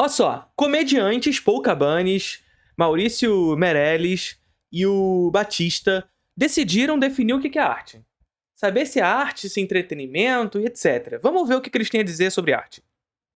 Olha só, comediantes Paul Cabanes, Maurício Meirelles e o Batista decidiram definir o que é arte. Saber se é arte, se é entretenimento e etc. Vamos ver o que eles têm a dizer sobre arte.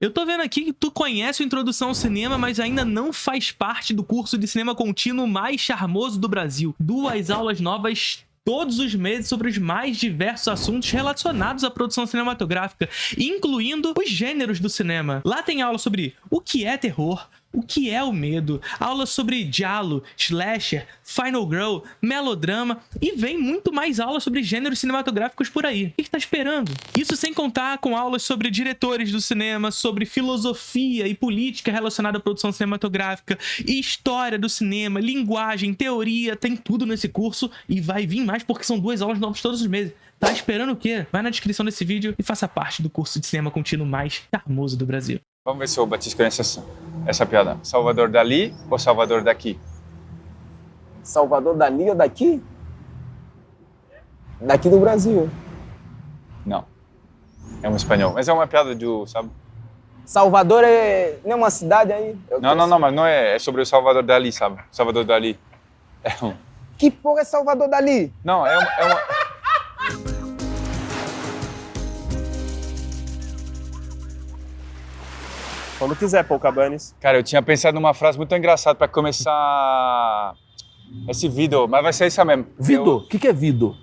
Eu tô vendo aqui que tu conhece a Introdução ao Cinema, mas ainda não faz parte do curso de cinema contínuo mais charmoso do Brasil. 2 aulas novas todos os meses sobre os mais diversos assuntos relacionados à produção cinematográfica, incluindo os gêneros do cinema. Lá tem aula sobre o que é terror, o que é o medo, aula sobre giallo, slasher, final girl, melodrama e vem muito mais aulas sobre gêneros cinematográficos por aí. O que tá esperando? Isso sem contar com aulas sobre diretores do cinema, sobre filosofia e política relacionada à produção cinematográfica, história do cinema, linguagem, teoria, tem tudo nesse curso e vai vir mais porque são 2 aulas novas todos os meses. Tá esperando o quê? Vai na descrição desse vídeo e faça parte do curso de cinema contínuo mais charmoso do Brasil. Vamos ver se o Batista conhece essa piada. Salvador Dalí ou Salvador daqui? Salvador Dali ou daqui? Daqui do Brasil. Não. É um espanhol. Mas é uma piada do, sabe? Salvador não é uma cidade aí? Não, mas não é. É sobre o Salvador Dalí, sabe? Salvador Dalí. Que porra é Salvador Dali? Não, é uma... Quando quiser, Paul Cabanes. Cara, eu tinha pensado numa frase muito engraçada para começar esse vídeo, mas vai ser isso mesmo. Vido? O que é Vido?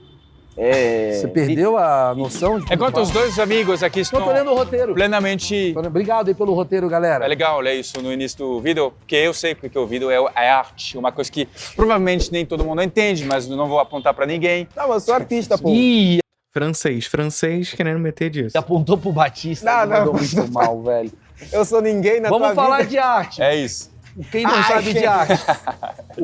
Você perdeu a noção de... Enquanto os 2 amigos aqui estão Não, tô lendo o roteiro. plenamente... Obrigado aí pelo roteiro, galera. É legal ler isso no início do vídeo, porque eu sei porque o vídeo é arte, uma coisa que provavelmente nem todo mundo entende, mas eu não vou apontar para ninguém. Não, eu sou artista, pô. Ih, Francês querendo meter disso. apontou pro Batista. Não, ele mandou não. muito mal, velho. Eu sou ninguém na tua Vamos falar vida. de arte. É isso. Quem não sabe de arte?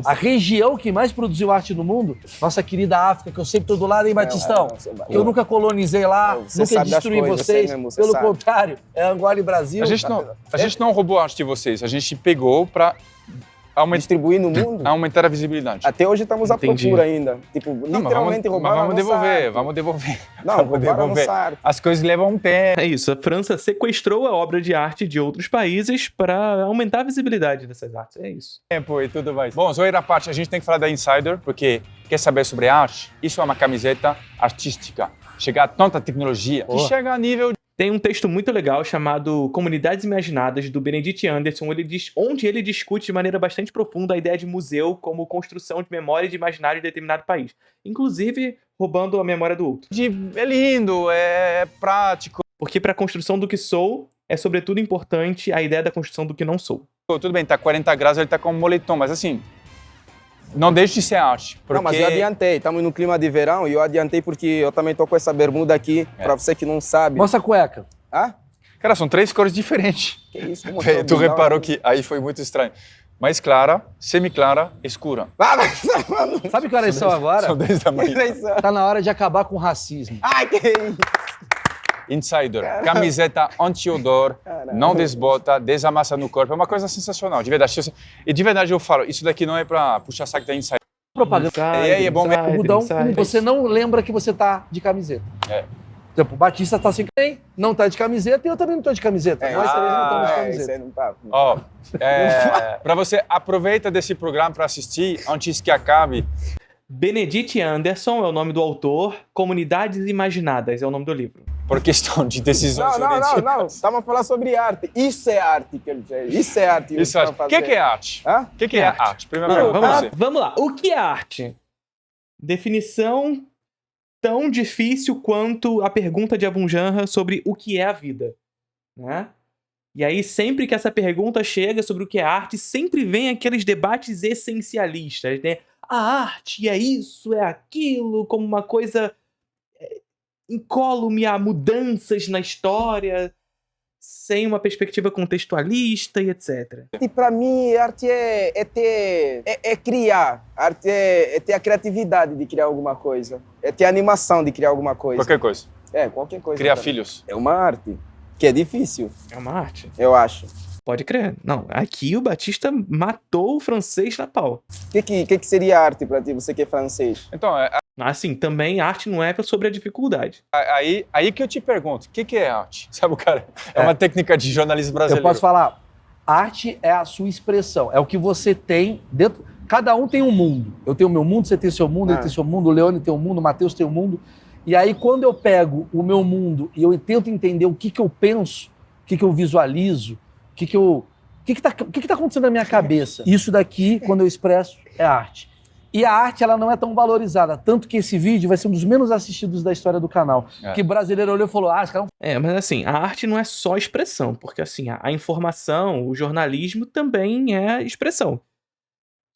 A região que mais produziu arte no mundo, nossa querida África, que eu sempre tô do lado, hein, Batistão? não, Eu nunca colonizei lá, Você nunca sabe das destruí coisas, vocês. você mesmo, você Pelo sabe. contrário, é Angola e Brasil. A gente não roubou a arte de vocês, a gente pegou para Distribuir no mundo? aumentar a visibilidade. Até hoje estamos à Entendi. procura ainda. Tipo, Não, literalmente roubaram mas a nossa arte. vamos devolver. Não, Vamos roubaram a devolver. nossa arte. As coisas levam um tempo. É isso, a França sequestrou a obra de arte de outros países para aumentar a visibilidade dessas artes. É isso. E tudo mais. Bom, zoeira à parte, a gente tem que falar da Insider, porque quer saber sobre arte? Isso é uma camiseta artística. Chegar a tanta tecnologia que chega a nível... Tem um texto muito legal chamado Comunidades Imaginadas, do Benedict Anderson, onde ele discute de maneira bastante profunda a ideia de museu como construção de memória e de imaginário de determinado país. Inclusive, roubando a memória do outro. É lindo, é prático. Porque para a construção do que sou, é sobretudo importante a ideia da construção do que não sou. Tudo bem, tá 40 graus, ele tá com um moletom, mas assim, não deixe de ser arte. Porque... Não, mas eu adiantei. Estamos no clima de verão e eu adiantei porque eu também tô com essa bermuda aqui, pra você que não sabe. Mostra a cueca. Ah? Cara, são 3 cores diferentes. Que isso? Vou mostrar o Tu bundão reparou aqui. que aí foi muito estranho. Mais clara, semi-clara, escura. Ah, mas... Sabe que horas são agora? São 10 da manhã. Tá na hora de acabar com o racismo. Ai, que isso? Insider, camiseta anti-odor, não desbota, desamassa no corpo. É uma coisa sensacional, de verdade. E de verdade eu falo, isso daqui não é pra puxar saco da Insider. Propaganda. E aí, é bom mesmo. Algodão, você não lembra que você tá de camiseta. É. Por exemplo, o Batista tá sem não tá de camiseta e eu também não tô de camiseta. Nós três não estamos de Isso camiseta. aí não tá. Ó, pra você, aproveita desse programa pra assistir antes que acabe. Benedict Anderson é o nome do autor, Comunidades Imaginadas é o nome do livro. Por questão de decisões Não. orientadas. Estamos a falar sobre arte. Isso é arte que ele fez. Isso é arte. Isso, o que é arte? Hã? O que é arte? Primeiro Não, pergunta vamos pra lá, você. vamos lá. O que é arte? Definição tão difícil quanto a pergunta de Abunjanra sobre o que é a vida, né? E aí, sempre que essa pergunta chega sobre o que é arte, sempre vem aqueles debates essencialistas, né? A arte é isso, é aquilo, como uma coisa incólume a mudanças na história, sem uma perspectiva contextualista e etc. E para mim, arte é criar. Arte é ter a criatividade de criar alguma coisa. É ter a animação de criar alguma coisa. Qualquer coisa. Qualquer coisa. Criar também. filhos. É uma arte. Que é difícil, É uma arte. eu acho. Pode crer. Não, aqui o Batista matou o francês na pau. O que seria arte para ti, você que é francês? Então, Assim, também arte não é sobre a dificuldade. aí que eu te pergunto, o que é arte? Sabe, o cara? É uma técnica de jornalismo Eu brasileiro. posso falar, arte é a sua expressão, é o que você tem dentro. Cada um tem um mundo. Eu tenho o meu mundo, você tem o seu mundo, ele tem o seu mundo, o Leone tem o mundo, o Matheus tem o mundo. E aí, quando eu pego o meu mundo e eu tento entender o que eu penso, o que eu visualizo, o que tá acontecendo na minha cabeça, isso daqui, quando eu expresso, é arte. E a arte, ela não é tão valorizada, tanto que esse vídeo vai ser um dos menos assistidos da história do canal. Que brasileiro olhou e falou, esse cara... Mas assim, a arte não é só expressão, porque assim, a informação, o jornalismo também é expressão.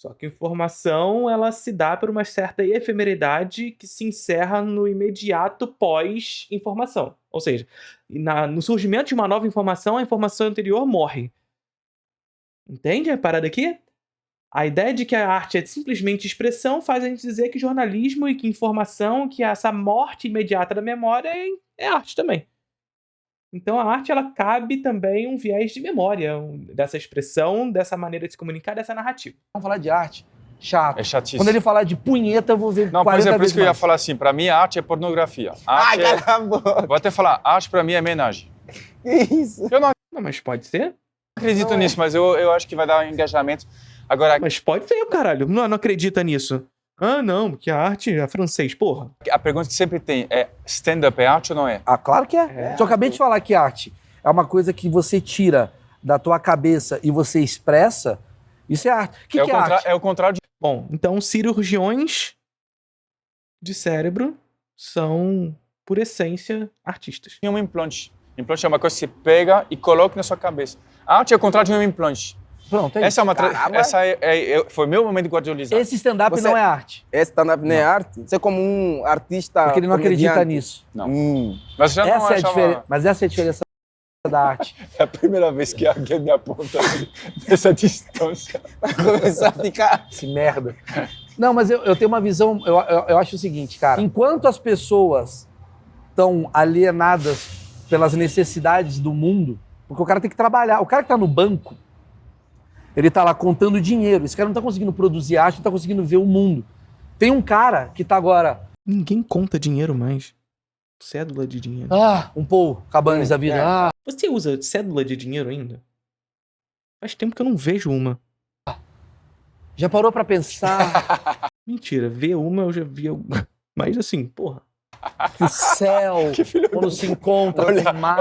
Só que a informação, ela se dá por uma certa efemeridade que se encerra no imediato pós-informação. Ou seja, no surgimento de uma nova informação, a informação anterior morre. Entende a parada aqui? A ideia de que a arte é simplesmente expressão faz a gente dizer que jornalismo e que informação, que essa morte imediata da memória é arte também. Então a arte, ela cabe também um viés de memória dessa expressão, dessa maneira de se comunicar, dessa narrativa. Vamos falar de arte? Chato. É chatíssimo. Quando ele falar de punheta, eu vou ver 40 Não, por exemplo, por vezes isso que eu ia mais. falar assim, pra mim a arte é pornografia. Arte Ai, cala a boca. Vou até falar, arte pra mim é homenagem. Que isso? Eu não Não, mas pode ser? acredito nisso, mas eu acho que vai dar um engajamento. Agora, Mas pode ser, caralho. Não acredita nisso. Ah, não, porque a arte é francês, porra. a pergunta que sempre tem é, stand-up é arte ou não é? Ah, claro que é. Só acabei de falar que arte é uma coisa que você tira da tua cabeça e você expressa, isso é arte. O que é arte? É o contrário de... Bom, então cirurgiões de cérebro são, por essência, artistas. um implante. Implante é uma coisa que você pega e coloca na sua cabeça. A arte é o contrário de um implante. Pronto, é Essa é isso. uma foi meu momento de guardiolizar. Esse stand-up Você- não é arte, Esse stand-up não é arte? Você como um artista porque ele não acredita comediante. nisso. Não. Mas já não Essa é a achava... diferença. Mas essa é a diferença da arte. É a primeira vez que alguém me aponta dessa distância. Vai começar a ficar... Esse merda. Não, mas eu tenho uma visão, eu acho o seguinte, cara. Enquanto as pessoas estão alienadas pelas necessidades do mundo, porque o cara tem que trabalhar. O cara que tá no banco, ele tá lá contando dinheiro. Esse cara não tá conseguindo produzir arte, não tá conseguindo ver o mundo. Tem um cara que tá agora... Ninguém conta dinheiro mais. Cédula de dinheiro. um Paul Cabanes da vida. É. Você usa cédula de dinheiro ainda? Faz tempo que eu não vejo uma. Já parou pra pensar Mentira, ver uma eu já vi alguma. Mas assim, porra. que o céu, quando se encontra com o mar...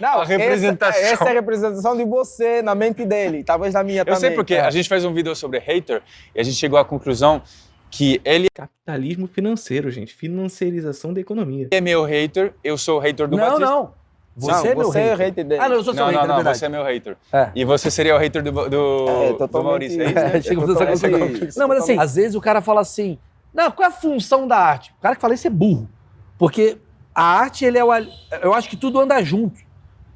A representação. Essa é a representação de você na mente dele, talvez na minha também. Eu sei porque a gente fez um vídeo sobre hater e a gente chegou à conclusão que ele Capitalismo financeiro, gente. Financiarização da economia. é meu hater, eu sou hater do Não, Batista. não. Você é meu você é o hater. hater dele. Ah, não, eu sou seu hater, na verdade. você é meu hater. É. E você seria o hater do totalmente. Maurício, é isso? É, chegamos a essa conclusão. Não, mas assim, às vezes o cara fala assim, não, qual é a função da arte? O cara que fala isso é burro. Porque a arte, ele é eu acho que tudo anda junto.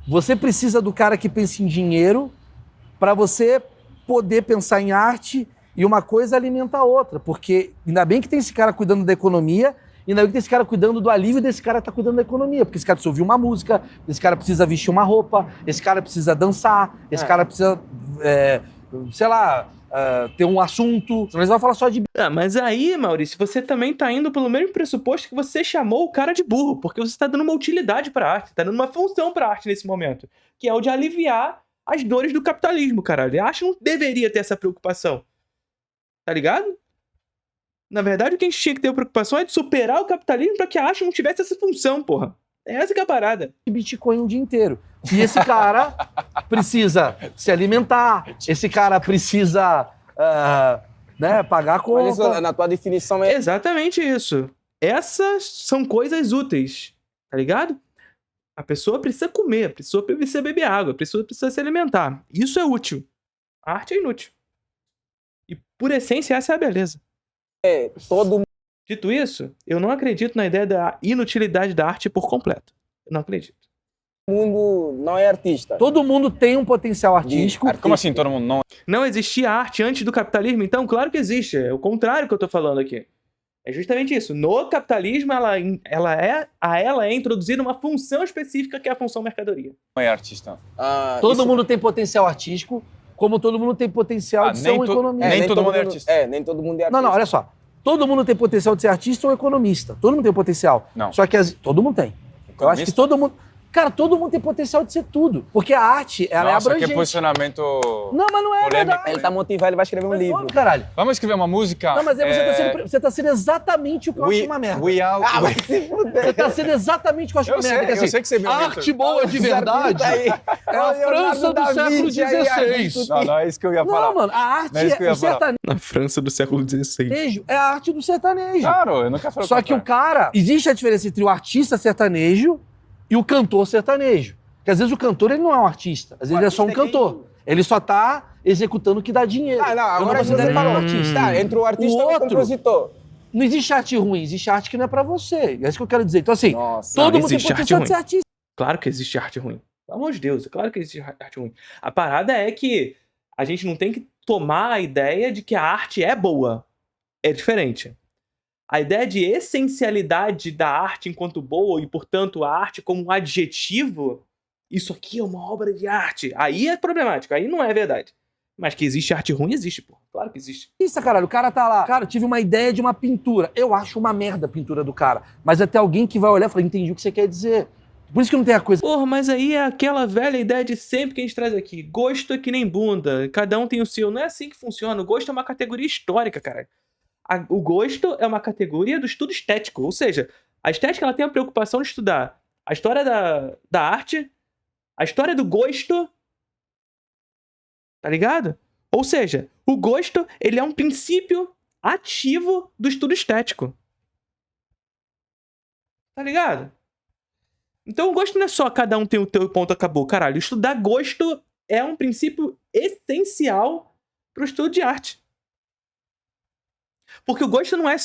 Você precisa do cara que pensa em dinheiro para você poder pensar em arte e uma coisa alimenta a outra. Porque ainda bem que tem esse cara cuidando da economia, ainda bem que tem esse cara cuidando do alívio, desse cara tá cuidando da economia. Porque esse cara precisa ouvir uma música, esse cara precisa vestir uma roupa, esse cara precisa dançar, esse cara precisa, sei lá, ter um assunto. Senão eles vão falar só de... Ah, mas aí, Maurício, você também tá indo pelo mesmo pressuposto que você chamou o cara de burro, porque você tá dando uma utilidade pra arte, tá dando uma função pra arte nesse momento, que é o de aliviar as dores do capitalismo, caralho. A arte não deveria ter essa preocupação. Tá ligado? Na verdade, o que a gente tinha que ter preocupação é de superar o capitalismo pra que a arte não tivesse essa função, porra. É essa que é a parada. Bitcoin o dia inteiro. E esse cara precisa se alimentar, esse cara precisa pagar a Mas isso, conta. na tua definição, é Exatamente isso. Essas são coisas úteis, tá ligado? A pessoa precisa comer, a pessoa precisa beber água, a pessoa precisa se alimentar. Isso é útil. A arte é inútil. E, por essência, essa é a beleza. todo Dito isso, eu não acredito na ideia da inutilidade da arte por completo. Eu não acredito. mundo não é artista. Todo mundo tem um potencial artístico. Como assim todo mundo não? Não existia arte antes do capitalismo? Então, claro que existe. É o contrário que eu tô falando aqui. É justamente isso. No capitalismo, ela é introduzida uma função específica que é a função mercadoria. Não é artista. Todo mundo tem potencial artístico, como todo mundo tem potencial de ser um economista. nem todo mundo é artista. Nem todo mundo é artista. Não, olha só. Todo mundo tem potencial de ser artista ou economista. Todo mundo tem potencial. Não. Só que todo mundo tem. Eu acho que todo mundo... Cara, todo mundo tem potencial de ser tudo. Porque a arte, ela é Nossa, abrangente. que posicionamento... Não, mas não é polêmico. verdade. Ele tá motivado, ele vai escrever um Mas livro. óbvio, caralho. Vamos escrever uma música? Não, mas aí você tá sendo exatamente o que eu acho uma merda. We are... Ah, vai se fuder. Você tá sendo exatamente o que eu acho uma merda. eu sei que você me arte boa de verdade é a França do século XVI. Não é isso que eu ia falar. Não, mano, a arte Não é isso que eu é ia o falar. Na França do século XVI. é a arte do sertanejo. Claro, eu nunca falei Só que o cara... Existe a diferença entre o artista sertanejo e o cantor sertanejo. Porque às vezes o cantor ele não é um artista. Às vezes ele é só um cantor. Ele só tá executando o que dá dinheiro. Ah, não, Eu agora considero você ele falou. um artista. Tá, entre o artista O e o outro- compositor. Não existe arte ruim, existe arte que não é pra você. É isso que eu quero dizer. Então assim, Nossa. todo não mundo tem existe arte potencial de ruim. ser artista. Claro que existe arte ruim. Pelo amor de Deus, é claro que existe arte ruim. A parada é que a gente não tem que tomar a ideia de que a arte é boa. É diferente. A ideia de essencialidade da arte enquanto boa e, portanto, a arte como um adjetivo, isso aqui é uma obra de arte. Aí é problemático, aí não é verdade. Mas que existe arte ruim, existe, pô. Claro que existe. Isso, caralho, o cara tá lá. Cara, eu tive uma ideia de uma pintura. Eu acho uma merda a pintura do cara. Mas até alguém que vai olhar e falar, entendi o que você quer dizer. Por isso que não tem a coisa. Porra, mas aí é aquela velha ideia de sempre que a gente traz aqui. Gosto é que nem bunda, cada um tem o seu. Não é assim que funciona. O gosto é uma categoria histórica, cara. O gosto é uma categoria do estudo estético. Ou seja, a estética ela tem a preocupação de estudar a história da arte, a história do gosto. Tá ligado? Ou seja, o gosto ele é um princípio ativo do estudo estético. Tá ligado? Então o gosto não é só cada um tem o teu ponto, acabou. Caralho, estudar gosto é um princípio essencial pro estudo de arte. Porque o gosto não é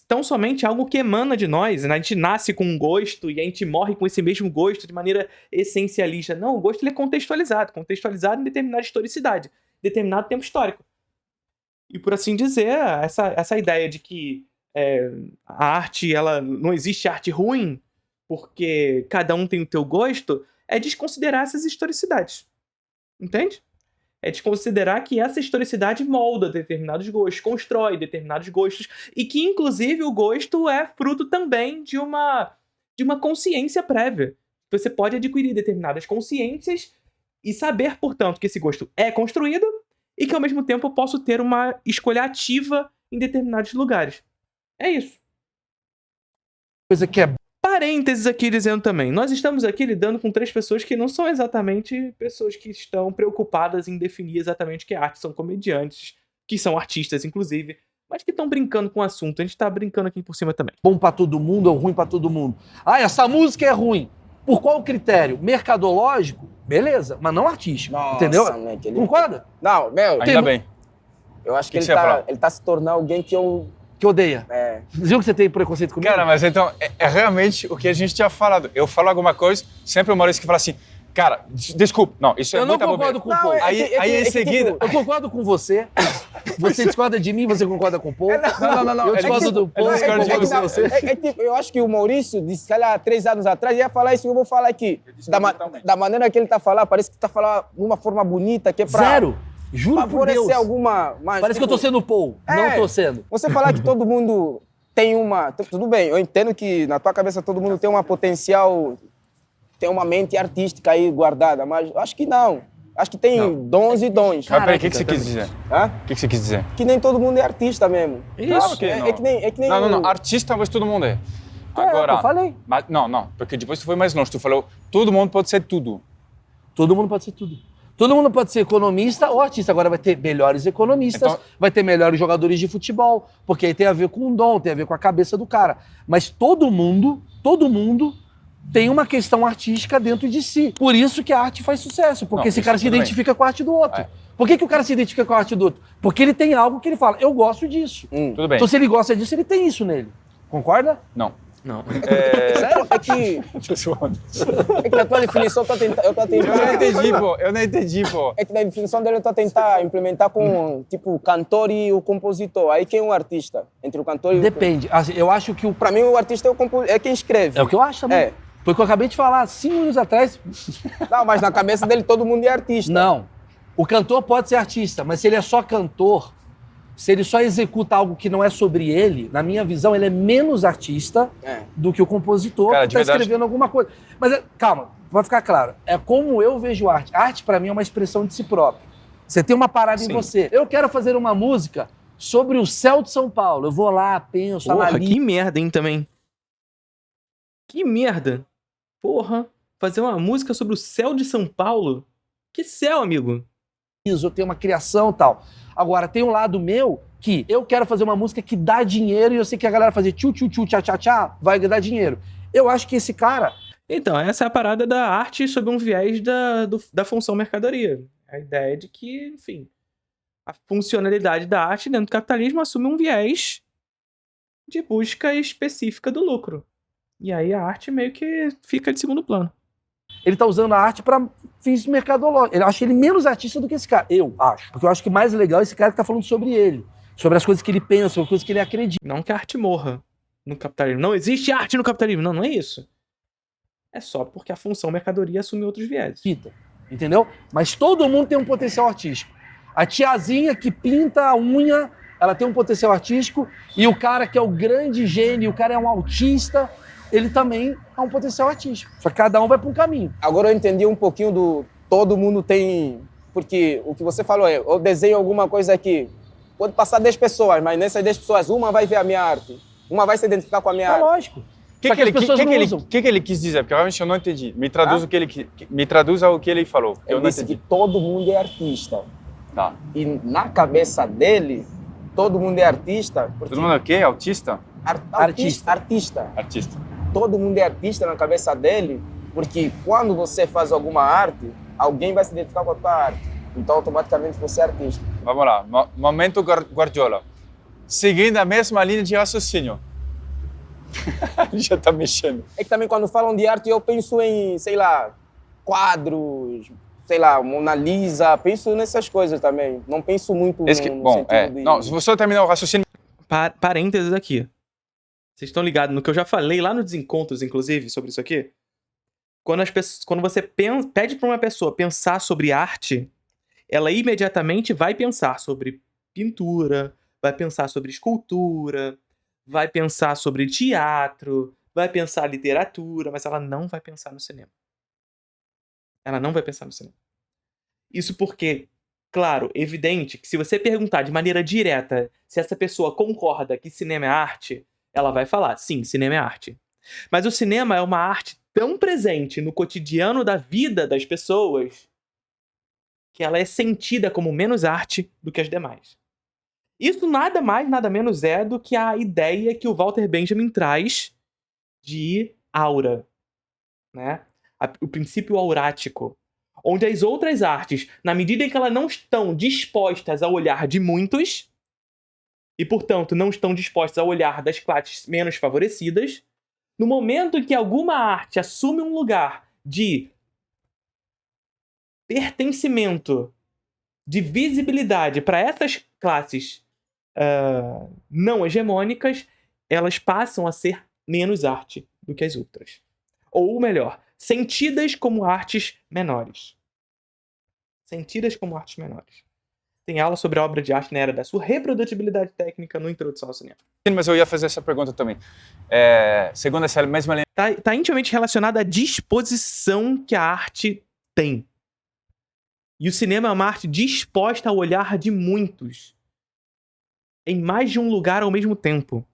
tão somente algo que emana de nós, né? A gente nasce com um gosto e a gente morre com esse mesmo gosto de maneira essencialista. Não, o gosto ele é contextualizado em determinada historicidade, determinado tempo histórico. E por assim dizer, essa ideia de que a arte, ela não existe arte ruim, porque cada um tem o teu gosto, é desconsiderar essas historicidades. Entende? É desconsiderar que essa historicidade molda determinados gostos, constrói determinados gostos, e que, inclusive, o gosto é fruto também de uma consciência prévia. Você pode adquirir determinadas consciências e saber, portanto, que esse gosto é construído e que, ao mesmo tempo, eu posso ter uma escolha ativa em determinados lugares. É isso. Coisa que é Parênteses aqui dizendo também, nós estamos aqui lidando com 3 pessoas que não são exatamente pessoas que estão preocupadas em definir exatamente o que é arte, são comediantes, que são artistas, inclusive, mas que estão brincando com o assunto. A gente tá brincando aqui por cima também. bom pra todo mundo ou ruim pra todo mundo. Ah, essa música é ruim. Por qual critério? Mercadológico? Beleza, mas não artístico. Nossa, entendeu? moleque, ele- Concorda? Não, meu, Ainda bem. eu acho que, que você ia falar? ele tá se tornando alguém que eu... Que odeia. Viu que você tem preconceito comigo? Cara, mas então, é realmente o que a gente tinha falado. Eu falo alguma coisa, sempre o Maurício que fala assim, cara, desculpa, não, isso é eu não muita concordo bobeira. com o Paul. Aí em seguida... Eu concordo com você. Você discorda de mim, você concorda com o Paul. Não. Eu discordo do Paul, ele discorda de eu concordo você. com você. tipo, eu acho que o Maurício, disse que 3 anos atrás, ia falar isso que eu vou falar aqui. Da maneira que ele tá falando, parece que tá falando de uma forma bonita, que é pra... Zero. Juro por favorecer Deus. alguma... Mas, Parece que eu tô sendo o Paul. Não tô sendo. Você falar que todo mundo tem uma... Tudo bem, eu entendo que na tua cabeça todo mundo tem uma potencial... Tem uma mente artística aí guardada, mas eu acho que não. Acho que tem dons e dons. Mas peraí, o que você quis dizer? Hã? O que você quis dizer? Que nem todo mundo é artista mesmo. Claro que não. É que nem Não, o- artista talvez todo mundo é. eu Agora... falei. Mas, não, porque depois tu foi mais longe, tu falou, todo mundo pode ser tudo. Todo mundo pode ser tudo. Todo mundo pode ser economista ou artista. Agora vai ter melhores economistas, Então- vai ter melhores jogadores de futebol, porque aí tem a ver com o dom, tem a ver com a cabeça do cara. Mas todo mundo tem uma questão artística dentro de si. Por isso que a arte faz sucesso, porque Não, esse isso cara se tudo bem. identifica com a arte do outro. É. Por que o cara se identifica com a arte do outro? Porque ele tem algo que ele fala, eu gosto disso. Tudo bem. Então se ele gosta disso, ele tem isso nele. Concorda? Não. Não. Sério? É que na tua definição eu tô tentando... Eu não entendi, pô. É que na definição dele eu tô tentando implementar com, tipo, o cantor e o compositor. Aí quem é um artista? Entre o cantor e o... Depende. Assim, eu acho que o... Pra mim o artista é quem escreve. É o que eu acho também. É. Foi o que eu acabei de falar 5 minutos atrás. Não, mas na cabeça dele todo mundo é artista. Não. O cantor pode ser artista, mas se ele é só cantor, se ele só executa algo que não é sobre ele, na minha visão, ele é menos artista do que o compositor Cara, que está escrevendo alguma coisa. Mas, calma, vai ficar claro. É como eu vejo arte. Arte, para mim, é uma expressão de si próprio. Você tem uma parada em você. Eu quero fazer uma música sobre o céu de São Paulo. Eu vou lá, penso, Porra, analiso. que merda, hein, também. Que merda. Porra, fazer uma música sobre o céu de São Paulo? Que céu, amigo? Eu tenho uma criação e tal. Agora, tem um lado meu que eu quero fazer uma música que dá dinheiro e eu sei que a galera fazer tchu-tchu-tchu, tchá-tchá-tchá vai dar dinheiro. Eu acho que esse cara... Então, essa é a parada da arte sob um viés da função mercadoria. A ideia de que, enfim, a funcionalidade da arte dentro do capitalismo assume um viés de busca específica do lucro. E aí a arte meio que fica de segundo plano. Ele tá usando a arte para fins mercadológicos. Eu acho ele menos artista do que esse cara. Eu acho. Porque eu acho que mais legal é esse cara que tá falando sobre ele. Sobre as coisas que ele pensa, sobre as coisas que ele acredita. Não que a arte morra no capitalismo. Não existe arte no capitalismo. Não, não é isso. É só porque a função mercadoria assume outros viés. Entendeu? Mas todo mundo tem um potencial artístico. A tiazinha que pinta a unha, ela tem um potencial artístico. E o cara que é o grande gênio, o cara é um autista, ele também é um potencial artístico. Só que cada um vai para um caminho. Agora eu entendi um pouquinho do todo mundo tem... Porque o que você falou é, eu desenho alguma coisa aqui, pode passar 10 pessoas, mas nessas 10 pessoas, uma vai ver a minha arte, uma vai se identificar com a minha arte. Lógico. O que ele quis dizer? Porque realmente eu não entendi. Me traduza o que ele falou. Eu disse que todo mundo é artista. Tá. E na cabeça dele, todo mundo é artista. Todo mundo é o quê? Autista? Artista. Todo mundo é artista na cabeça dele, porque quando você faz alguma arte, alguém vai se identificar com a tua arte. Então, automaticamente, você é artista. Vamos lá. Momento Guardiola. Seguindo a mesma linha de raciocínio. Já tá mexendo. É que também quando falam de arte, eu penso em, sei lá, quadros, sei lá, Mona Lisa, penso nessas coisas também. Não penso muito no sentido de... Não, se você terminar o raciocínio... Parênteses aqui. Vocês estão ligados no que eu já falei lá nos desencontros, inclusive, sobre isso aqui? Quando você pede para uma pessoa pensar sobre arte, ela imediatamente vai pensar sobre pintura, vai pensar sobre escultura, vai pensar sobre teatro, vai pensar literatura, mas ela não vai pensar no cinema. Ela não vai pensar no cinema. Isso porque, claro, evidente que se você perguntar de maneira direta se essa pessoa concorda que cinema é arte, ela vai falar, sim, cinema é arte. Mas o cinema é uma arte tão presente no cotidiano da vida das pessoas que ela é sentida como menos arte do que as demais. Isso nada mais, nada menos é do que a ideia que o Walter Benjamin traz de aura, né? O princípio aurático, onde as outras artes, na medida em que elas não estão dispostas ao olhar de muitos, e, portanto, não estão dispostas ao olhar das classes menos favorecidas, no momento em que alguma arte assume um lugar de pertencimento, de visibilidade para essas classes não hegemônicas, elas passam a ser menos arte do que as outras. Ou melhor, sentidas como artes menores. Sentidas como artes menores. Tem aula sobre a obra de arte na era da sua reprodutibilidade técnica no Introdução ao Cinema. Mas eu ia fazer essa pergunta também. Segundo essa mesma linha... Tá intimamente relacionada à disposição que a arte tem. E o cinema é uma arte disposta ao olhar de muitos, em mais de um lugar ao mesmo tempo.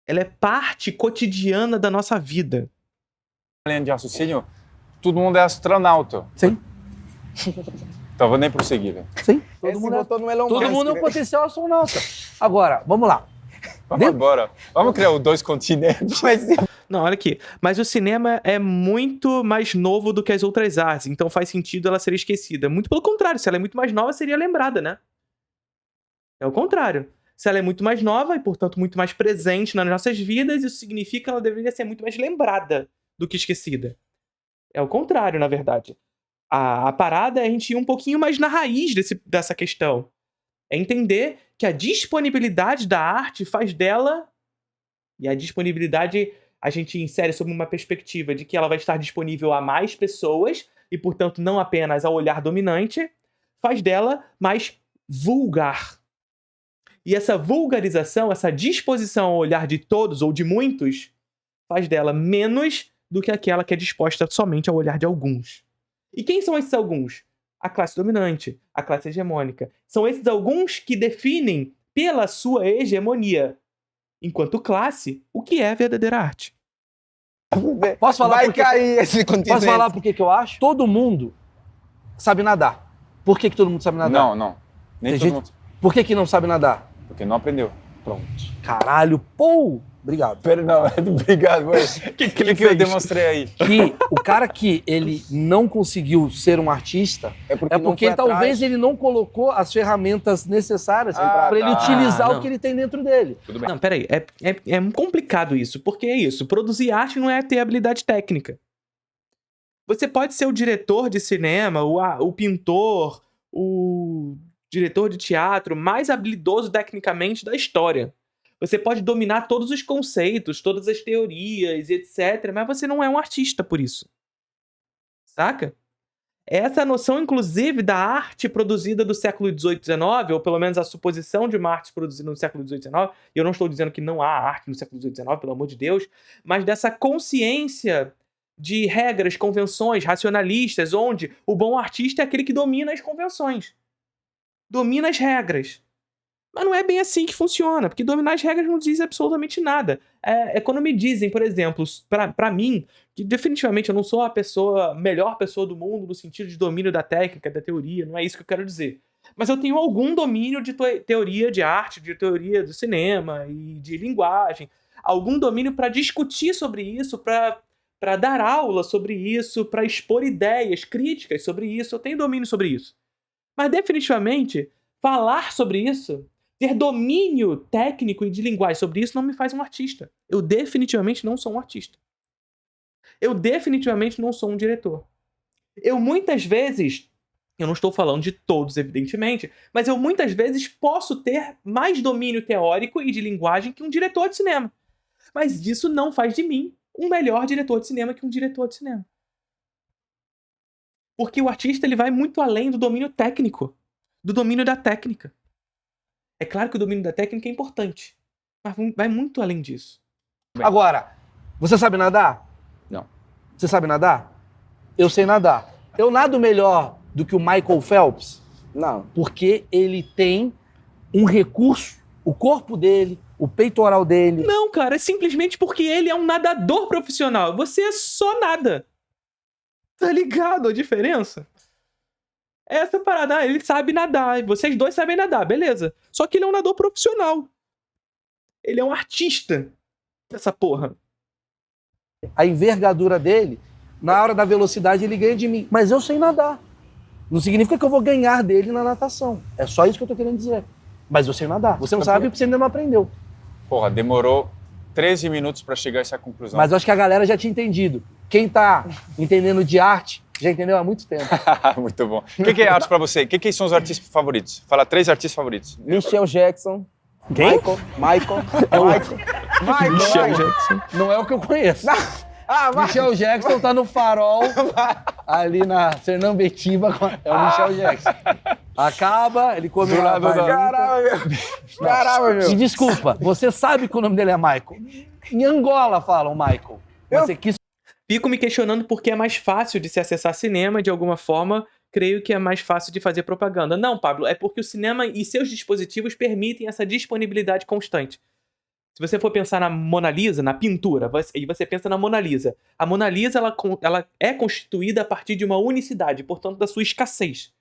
Ela é parte cotidiana da nossa vida. Linha de raciocínio, todo mundo é astronauta. Sim. Então, vou nem prosseguir, velho. Sim. Todo mundo é um potencial astronauta. Agora, vamos lá. Vamos embora. Vamos criar os 2 continentes. Não, olha aqui. Mas o cinema é muito mais novo do que as outras artes, então faz sentido ela ser esquecida. Muito pelo contrário, se ela é muito mais nova, seria lembrada, né? É o contrário. Se ela é muito mais nova e, portanto, muito mais presente nas nossas vidas, isso significa que ela deveria ser muito mais lembrada do que esquecida. É o contrário, na verdade. A parada é a gente ir um pouquinho mais na raiz dessa questão. É entender que a disponibilidade da arte faz dela... E a disponibilidade a gente insere sob uma perspectiva de que ela vai estar disponível a mais pessoas e, portanto, não apenas ao olhar dominante, faz dela mais vulgar. E essa vulgarização, essa disposição ao olhar de todos ou de muitos, faz dela menos do que aquela que é disposta somente ao olhar de alguns. E quem são esses alguns? A classe dominante, a classe hegemônica. São esses alguns que definem, pela sua hegemonia, enquanto classe, o que é a verdadeira arte. Posso falar Vai porque... cair esse continente. Posso falar por que eu acho? Todo mundo sabe nadar. Por que todo mundo sabe nadar? Não. Nem Tem todo gente- mundo. Por que não sabe nadar? Porque não aprendeu. Pronto. Caralho, pô! Obrigado. Perdão, obrigado. O que eu demonstrei aí? Que o cara que ele não conseguiu ser um artista É porque, porque talvez ele não colocou as ferramentas necessárias para ele utilizar não. o que ele tem dentro dele. Tudo bem. Não, peraí. É complicado isso. Porque é isso. Produzir arte não é ter habilidade técnica. Você pode ser o diretor de cinema, o pintor, o diretor de teatro mais habilidoso tecnicamente da história. Você pode dominar todos os conceitos, todas as teorias, etc. Mas você não é um artista por isso. Saca? Essa noção, inclusive, da arte produzida do século XVIII, XIX, ou pelo menos a suposição de uma arte produzida no século XVIII, XIX, e eu não estou dizendo que não há arte no século XVIII, XIX, pelo amor de Deus, mas dessa consciência de regras, convenções racionalistas, onde o bom artista é aquele que domina as convenções. Domina as regras. Mas não é bem assim que funciona, porque dominar as regras não diz absolutamente nada. É quando me dizem, por exemplo, pra mim, que definitivamente eu não sou a melhor pessoa do mundo no sentido de domínio da técnica, da teoria, não é isso que eu quero dizer. Mas eu tenho algum domínio de teoria de arte, de teoria do cinema e de linguagem. Algum domínio para discutir sobre isso, para dar aula sobre isso, para expor ideias críticas sobre isso. Eu tenho domínio sobre isso. Mas definitivamente, falar sobre isso, ter domínio técnico e de linguagem sobre isso não me faz um artista. Eu definitivamente não sou um artista. Eu definitivamente não sou um diretor. Eu muitas vezes, eu não estou falando de todos, evidentemente, mas eu muitas vezes posso ter mais domínio teórico e de linguagem que um diretor de cinema. Mas isso não faz de mim um melhor diretor de cinema que um diretor de cinema. Porque o artista ele vai muito além do domínio técnico, do domínio da técnica. É claro que o domínio da técnica é importante, mas vai muito além disso. Agora, você sabe nadar? Não. Você sabe nadar? Eu sei nadar. Eu nado melhor do que o Michael Phelps Não. porque ele tem um recurso, o corpo dele, o peitoral dele. Não, cara, é simplesmente porque ele é um nadador profissional. Você é só nada. Tá ligado a diferença? Essa parada, ele sabe nadar, vocês dois sabem nadar, beleza. Só que ele é um nadador profissional. Ele é um artista dessa porra. A envergadura dele, na hora da velocidade, ele ganha de mim. Mas eu sei nadar. Não significa que eu vou ganhar dele na natação. É só isso que eu tô querendo dizer. Mas eu sei nadar. Você não sabe porque você ainda não aprendeu. Porra, demorou 13 minutos para chegar a essa conclusão. Mas eu acho que a galera já tinha entendido. Quem tá entendendo de arte, já entendeu há muito tempo. Muito bom. O que é arte para você? Quem são os artistas favoritos? Fala 3 artistas favoritos. Michael Jackson. Quem? Michael. Michel Jackson. Não é o que eu conheço. Ah, vai. Michel Jackson tá no Farol, ali na Fernambetiba. É o Michel Jackson. Acaba, ele come uma marmita. Caramba, meu. Me desculpa, você sabe que o nome dele é Michael. Em Angola falam Michael. Você quis... Fico me questionando por que é mais fácil de se acessar cinema, de alguma forma, creio que é mais fácil de fazer propaganda. Não, Pablo, é porque o cinema e seus dispositivos permitem essa disponibilidade constante. Se você for pensar na Mona Lisa, na pintura, e você pensa na Mona Lisa, a Mona Lisa ela é constituída a partir de uma unicidade, portanto, da sua escassez.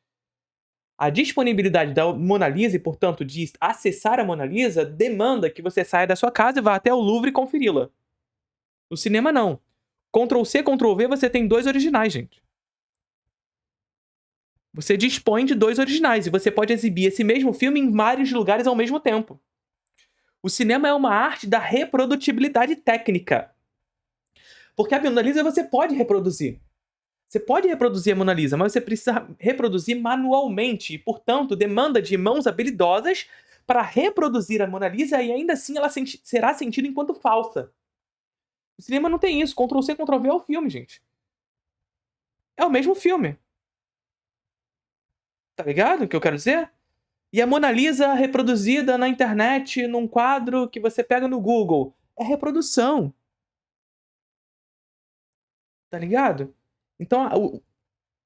A disponibilidade da Mona Lisa e, portanto, de acessar a Mona Lisa demanda que você saia da sua casa e vá até o Louvre conferi-la. No cinema, não. Ctrl+C, Ctrl+V, você tem 2 originais, gente. Você dispõe de 2 originais e você pode exibir esse mesmo filme em vários lugares ao mesmo tempo. O cinema é uma arte da reprodutibilidade técnica. Porque a Mona Lisa você pode reproduzir. Você pode reproduzir a Mona Lisa, mas você precisa reproduzir manualmente e, portanto, demanda de mãos habilidosas para reproduzir a Mona Lisa e ainda assim ela será sentida enquanto falsa. O cinema não tem isso. Ctrl+C, Ctrl+V é o filme, gente. É o mesmo filme. Tá ligado o que eu quero dizer? E a Mona Lisa reproduzida na internet, num quadro que você pega no Google, é reprodução. Tá ligado? Então,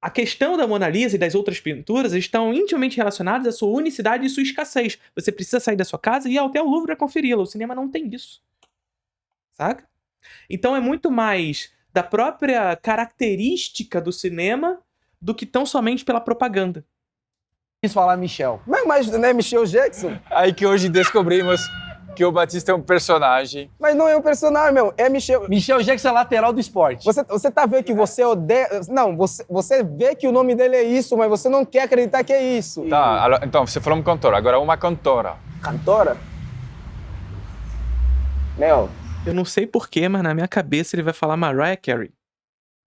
a questão da Mona Lisa e das outras pinturas estão intimamente relacionadas à sua unicidade e sua escassez. Você precisa sair da sua casa e ir até o Louvre para conferi-la. O cinema não tem isso. Saca? Então é muito mais da própria característica do cinema do que tão somente pela propaganda. Quis falar Michel. Mas não é Michel Jackson? Aí que hoje descobrimos que o Batista é um personagem. Mas não é um personagem, meu. É Michel. Michel Jackson é lateral do esporte. Você tá vendo que você odeia... Não, você vê que o nome dele é isso, mas você não quer acreditar que é isso. Tá, então, você falou um cantor. Agora uma cantora. Cantora? Meu... Eu não sei porquê, mas na minha cabeça ele vai falar Mariah Carey.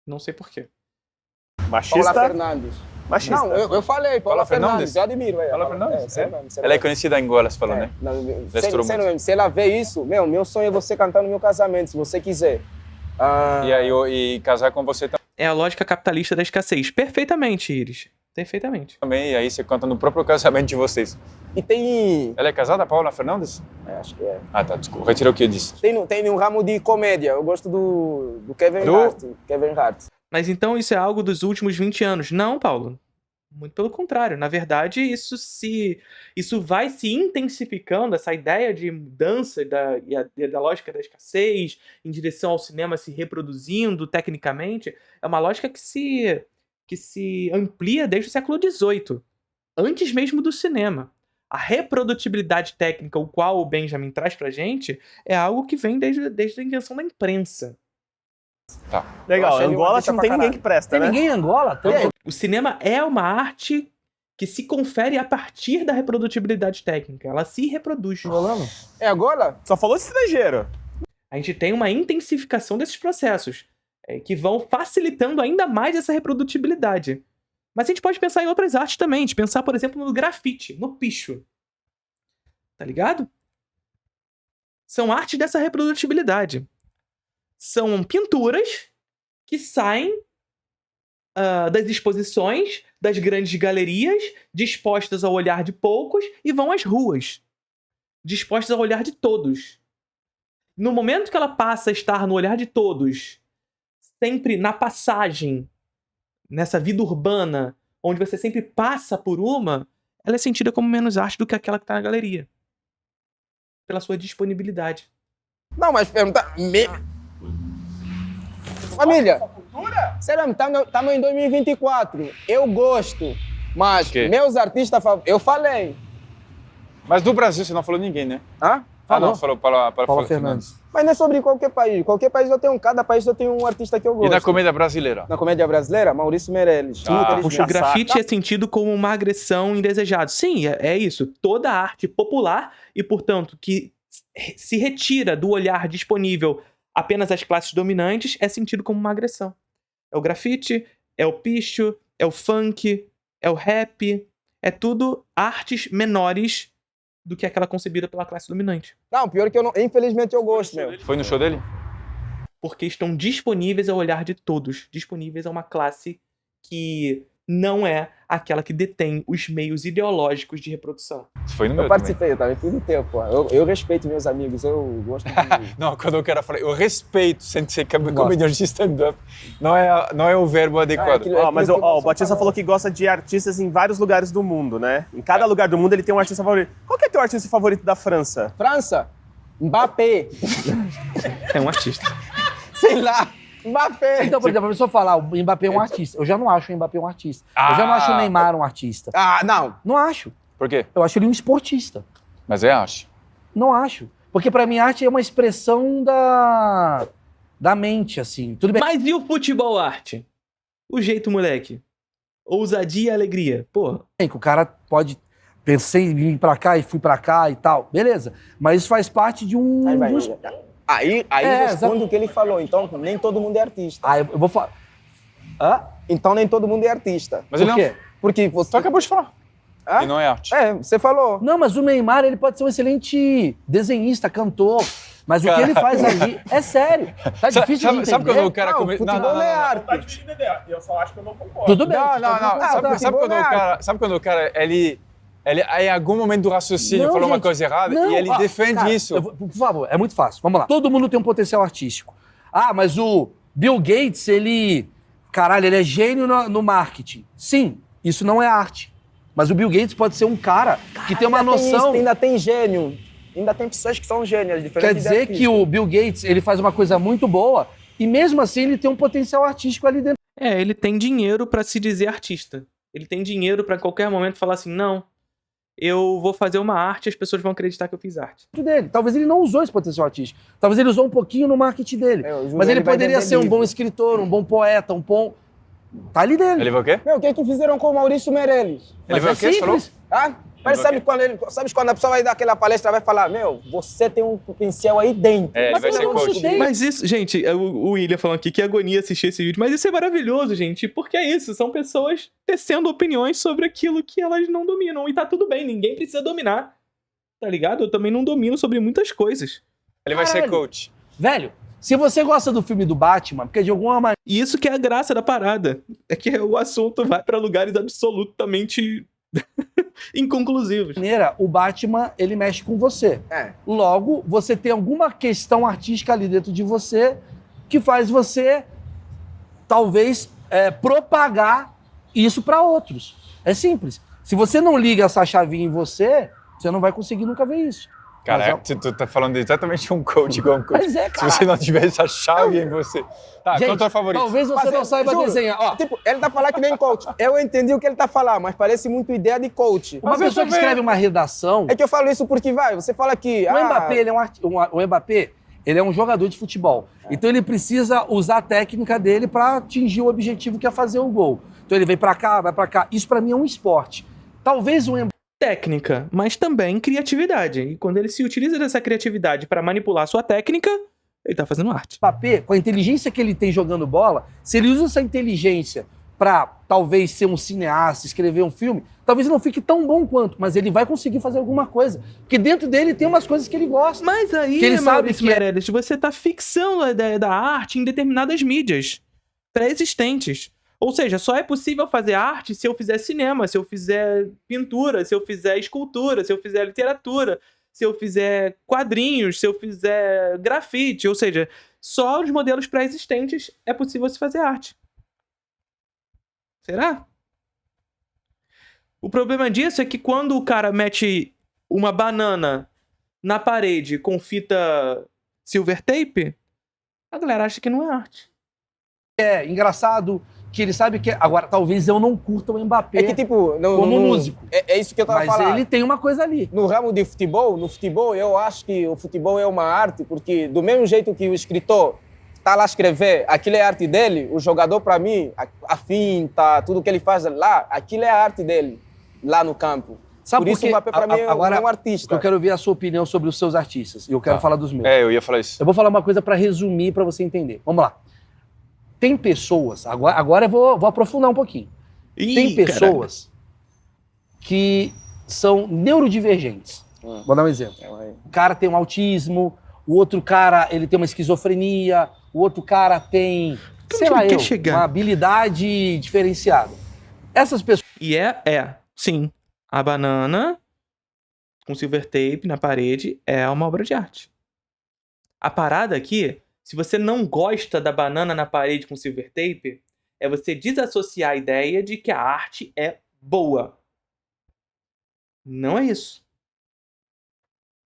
Não sei porquê. Machista? Paula Fernandes. Machista. Não, eu falei, Paula Fernandes. Fernandes? Eu admiro ela. Paula Fernandes? Ela é conhecida em Angola, você falou, né? Se ela vê isso, meu sonho é você cantar no meu casamento, se você quiser. E aí, e casar com você É a lógica capitalista da escassez. Perfeitamente, Iris. Perfeitamente. também, e aí você canta no próprio casamento de vocês. E tem... Ela é casada, Paula Fernandes? acho que é. Ah, tá, desculpa, retira o que eu disse. Tem um ramo de comédia. Eu gosto do Kevin Hart. Kevin Hart. Mas então isso é algo dos últimos 20 anos. Não, Paulo. Muito pelo contrário. Na verdade, isso vai se intensificando, essa ideia de mudança da lógica da escassez em direção ao cinema se reproduzindo tecnicamente, é uma lógica que se amplia desde o século XVIII, antes mesmo do cinema. A reprodutibilidade técnica, o qual o Benjamin traz pra gente, é algo que vem desde a invenção da imprensa. Tá. Legal, achei ele Angola uma acho que não pista tem pra ninguém que presta, Tem né? ninguém em Angola? Tem. O cinema é uma arte que se confere a partir da reprodutibilidade técnica. Ela se reproduz. Angolano? É agora? Só falou estrangeiro. A gente tem uma intensificação desses processos, que vão facilitando ainda mais essa reprodutibilidade. Mas a gente pode pensar em outras artes também. A gente pensar, por exemplo, no grafite, no picho. Tá ligado? São artes dessa reprodutibilidade. São pinturas que saem das exposições, das grandes galerias, dispostas ao olhar de poucos, e vão às ruas, dispostas ao olhar de todos. No momento que ela passa a estar no olhar de todos, sempre na passagem, nessa vida urbana, onde você sempre passa por uma, ela é sentida como menos arte do que aquela que está na galeria. Pela sua disponibilidade. Não, mas perguntar... Família, sério, estamos em 2024. Eu gosto, mas quê? meus artistas... Eu falei. Mas do Brasil você não falou ninguém, né? Hã? Ah, não, falou Paula Fernandes. Mas não é sobre qualquer país. Qualquer país cada país eu tenho um artista que eu E gosto. na comédia brasileira? Na comédia brasileira, Maurício Meirelles. Ah, Infelizmente. O grafite é sentido como uma agressão indesejada. Sim, é isso. Toda arte popular e, portanto, que se retira do olhar disponível apenas às classes dominantes é sentido como uma agressão. É o grafite, é o picho, é o funk, é o rap. É tudo artes menores do que aquela concebida pela classe dominante. Não, pior que eu não... Infelizmente eu gosto, meu. Foi no show dele? Porque estão disponíveis ao olhar de todos. Disponíveis a uma classe que não é aquela que detém os meios ideológicos de reprodução. Foi no meu Eu participei, eu também fui no teu, pô. Eu respeito meus amigos, eu gosto de... Não, quando o cara fala, eu respeito sem ser comediante de stand-up, não é o verbo adequado. Mas o Batista falou que gosta de artistas em vários lugares do mundo, né? Em cada lugar do mundo ele tem um artista favorito. Qual que é teu artista favorito da França? França, Mbappé. É um artista. Sei lá, Mbappé. Então, por exemplo, a pessoa falar, o Mbappé é um artista. Eu já não acho o Mbappé um artista. Eu já não acho o Neymar um artista. Não. Não acho. Por quê? Eu acho ele um esportista. Mas é arte. Não acho. Porque pra mim arte é uma expressão da mente, assim. Tudo bem. Mas e o futebol arte? O jeito, moleque? Ousadia e alegria. Pô, Que o cara pode... Pensei em vir pra cá e fui pra cá e tal. Beleza. Mas isso faz parte de um... Aí É, responde o que ele falou. Então, nem todo mundo é artista. Ah, eu vou falar... Hã? Então, nem todo mundo é artista. Mas Por ele quê? não... Porque você... Tu acabou de falar. Hã? E não é arte. Você falou. Não, mas o Neymar, ele pode ser um excelente desenhista, cantor. Mas o que ele faz ali é sério. Tá difícil de entender. Sabe quando o cara... Não, come... futebol não, é não. arte. Eu só acho que eu não concordo. Tudo bem. Não. futebol é arte. Sabe quando o cara, ele Ele, em algum momento do raciocínio, Não, falou uma gente, coisa errada não, e ele ó, defende cara, isso. Por favor, é muito fácil. Vamos lá. Todo mundo tem um potencial artístico. Ah, mas o Bill Gates, ele é gênio no marketing. Sim, isso não é arte. Mas o Bill Gates pode ser um cara que tem uma Ainda tem noção... isso, ainda tem gênio. Ainda tem pessoas que são gênios, diferente Quer de dizer artista. que o Bill Gates, ele faz uma coisa muito boa e mesmo assim ele tem um potencial artístico ali dentro Ele tem dinheiro pra se dizer artista. Ele tem dinheiro pra em qualquer momento falar assim, não, eu vou fazer uma arte e as pessoas vão acreditar que eu fiz arte. dele. Talvez ele não usou esse potencial artístico. Talvez ele usou um pouquinho no marketing dele. Eu juro, Mas ele vai poderia vender ser um livro. bom escritor, um bom poeta, um bom... Tá ali dele. Ele vai o quê? Meu, o que é que fizeram com o Maurício Meirelles? Ele vai o quê? Você falou? Ah? Mas sabe quando a pessoa vai dar aquela palestra, vai falar, meu, você tem um potencial aí dentro. É, ele Mas vai ser todo mundo coach. tem. Mas isso, gente, o William falando aqui que agonia assistir esse vídeo, mas isso é maravilhoso, gente, porque é isso, são pessoas tecendo opiniões sobre aquilo que elas não dominam, e tá tudo bem, ninguém precisa dominar, tá ligado? Eu também não domino sobre muitas coisas. Ele vai ser Caralho. coach. Velho, se você gosta do filme do Batman, porque de alguma E isso que é a graça da parada, é que o assunto vai pra lugares absolutamente inconclusivos. maneira, o Batman, ele mexe com você. É. Logo, você tem alguma questão artística ali dentro de você que faz você, talvez, propagar isso para outros. É simples. Se você não liga essa chavinha em você, você não vai conseguir nunca ver isso. Cara, Mas, tu tá falando exatamente um coach igual um coach. Mas é, Se cara. você não tiver essa chave em você. Tá, Gente, qual é o favorito? talvez você não saiba juro, desenhar. Ó, Tipo, ele tá falando que nem coach. Eu entendi o que ele tá falando, mas parece muito ideia de coach. uma Mas eu pessoa que também- escreve uma redação... É que eu falo isso porque, você fala que... O Mbappé, ele é o Mbappé, ele é um jogador de futebol. Então ele precisa usar a técnica dele para atingir o objetivo que é fazer o gol. Então ele vem para cá, vai para cá. Isso para mim é um esporte. Talvez o Técnica, mas também criatividade. E quando ele se utiliza dessa criatividade pra manipular a sua técnica, ele tá fazendo arte. Mbappé, com a inteligência que ele tem jogando bola, se ele usa essa inteligência para talvez ser um cineasta, escrever um filme, talvez ele não fique tão bom quanto, mas ele vai conseguir fazer alguma coisa. Porque dentro dele tem umas coisas que ele gosta. Mas aí, Que ele sabe Maurício que é- Meirelles, você tá fixando a ideia da arte em determinadas mídias pré-existentes. Ou seja, só é possível fazer arte se eu fizer cinema, se eu fizer pintura, se eu fizer escultura, se eu fizer literatura, se eu fizer quadrinhos, se eu fizer grafite. Ou seja, só os modelos pré-existentes é possível se fazer arte. Será? O problema disso é que quando o cara mete uma banana na parede com fita silver tape, a galera acha que não é arte. É engraçado que ele sabe que... Agora, talvez eu não curta o Mbappé É que, tipo... como músico. É isso que eu tava Mas falando. ele tem uma coisa ali. No ramo de futebol, eu acho que o futebol é uma arte, porque do mesmo jeito que o escritor tá lá a escrever, aquilo é a arte dele, o jogador, para mim, a finta, tudo que ele faz lá, aquilo é a arte dele, lá no campo. Sabe Por isso por quê? o Mbappé, para mim, Agora, é um artista. Eu quero ver a sua opinião sobre os seus artistas. E eu quero falar dos meus. É, eu ia falar isso. Eu vou falar uma coisa para resumir, para você entender. Vamos lá. Tem pessoas... Agora eu vou aprofundar um pouquinho. Tem pessoas que são neurodivergentes. Vou dar um exemplo. O cara tem um autismo, o outro cara ele tem uma esquizofrenia, o outro cara tem, sei lá, quer chegar? uma habilidade diferenciada. Essas pessoas... E sim, a banana com silver tape na parede é uma obra de arte. A parada aqui, se você não gosta da banana na parede com silver tape, é você desassociar a ideia de que a arte é boa. Não é isso.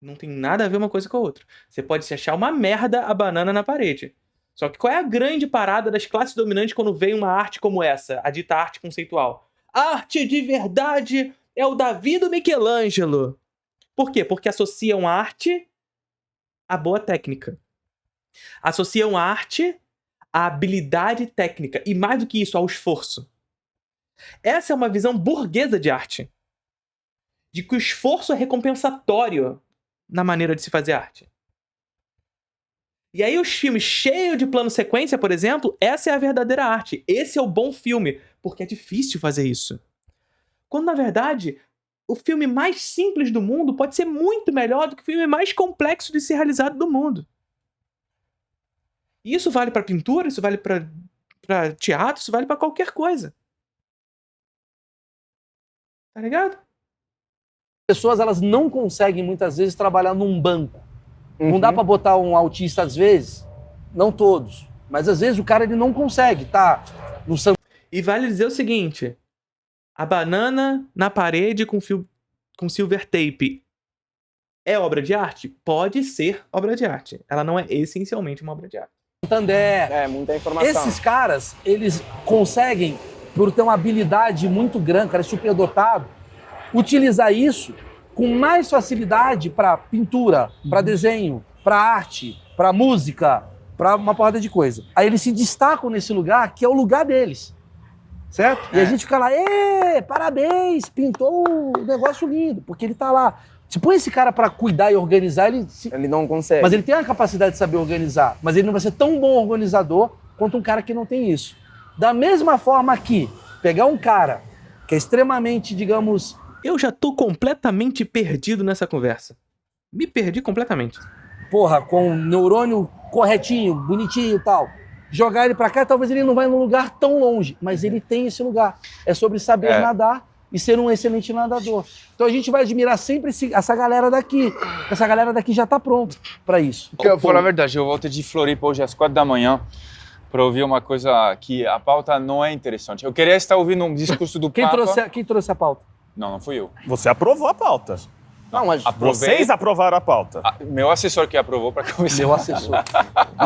Não tem nada a ver uma coisa com a outra. Você pode se achar uma merda a banana na parede. Só que qual é a grande parada das classes dominantes quando vem uma arte como essa, a dita arte conceitual? Arte de verdade é o Davi do Michelangelo. Por quê? Porque associam arte à boa técnica. Associam arte à habilidade técnica. E mais do que isso, ao esforço. Essa é uma visão burguesa de arte. De que o esforço é recompensatório na maneira de se fazer arte. E aí os filmes cheios de plano sequência, por exemplo, essa é a verdadeira arte. Esse é o bom filme, porque é difícil fazer isso. Quando, na verdade, o filme mais simples do mundo pode ser muito melhor do que o filme mais complexo de ser realizado do mundo. E isso vale para pintura, isso vale para teatro, isso vale para qualquer coisa. Tá ligado? pessoas, elas não conseguem, muitas vezes, trabalhar num banco. Não dá pra botar um autista, às vezes, não todos, mas às vezes o cara ele não consegue, tá no E vale dizer o seguinte, a banana na parede com silver tape é obra de arte? Pode ser obra de arte. Ela não é essencialmente uma obra de arte. Santander. É, muita informação. Esses caras, eles conseguem, por ter uma habilidade muito grande, cara, superdotado, utilizar isso com mais facilidade para pintura, para desenho, para arte, para música, para uma porrada de coisa. Aí eles se destacam nesse lugar, que é o lugar deles. Certo? E a gente fica lá, parabéns, pintou um negócio lindo, porque ele tá lá. Se põe esse cara para cuidar e organizar, Ele não consegue. mas ele tem a capacidade de saber organizar, mas ele não vai ser tão bom organizador quanto um cara que não tem isso. Da mesma forma que pegar um cara que é extremamente, digamos... Eu já tô completamente perdido nessa conversa. Me perdi completamente. Porra, com um neurônio corretinho, bonitinho e tal. Jogar ele pra cá, talvez ele não vai num lugar tão longe, mas ele tem esse lugar. É sobre saber nadar e ser um excelente nadador. Então a gente vai admirar sempre essa galera daqui. Essa galera daqui já tá pronta pra isso. Eu, falar a verdade, eu voltei de Floripa hoje às 4 da manhã para ouvir uma coisa que a pauta não é interessante. Eu queria estar ouvindo um discurso do Papa. Quem trouxe a pauta? Não fui eu. Você aprovou a pauta. Não, mas Vocês aprovaram a pauta. Meu assessor que aprovou para começar. Meu assessor.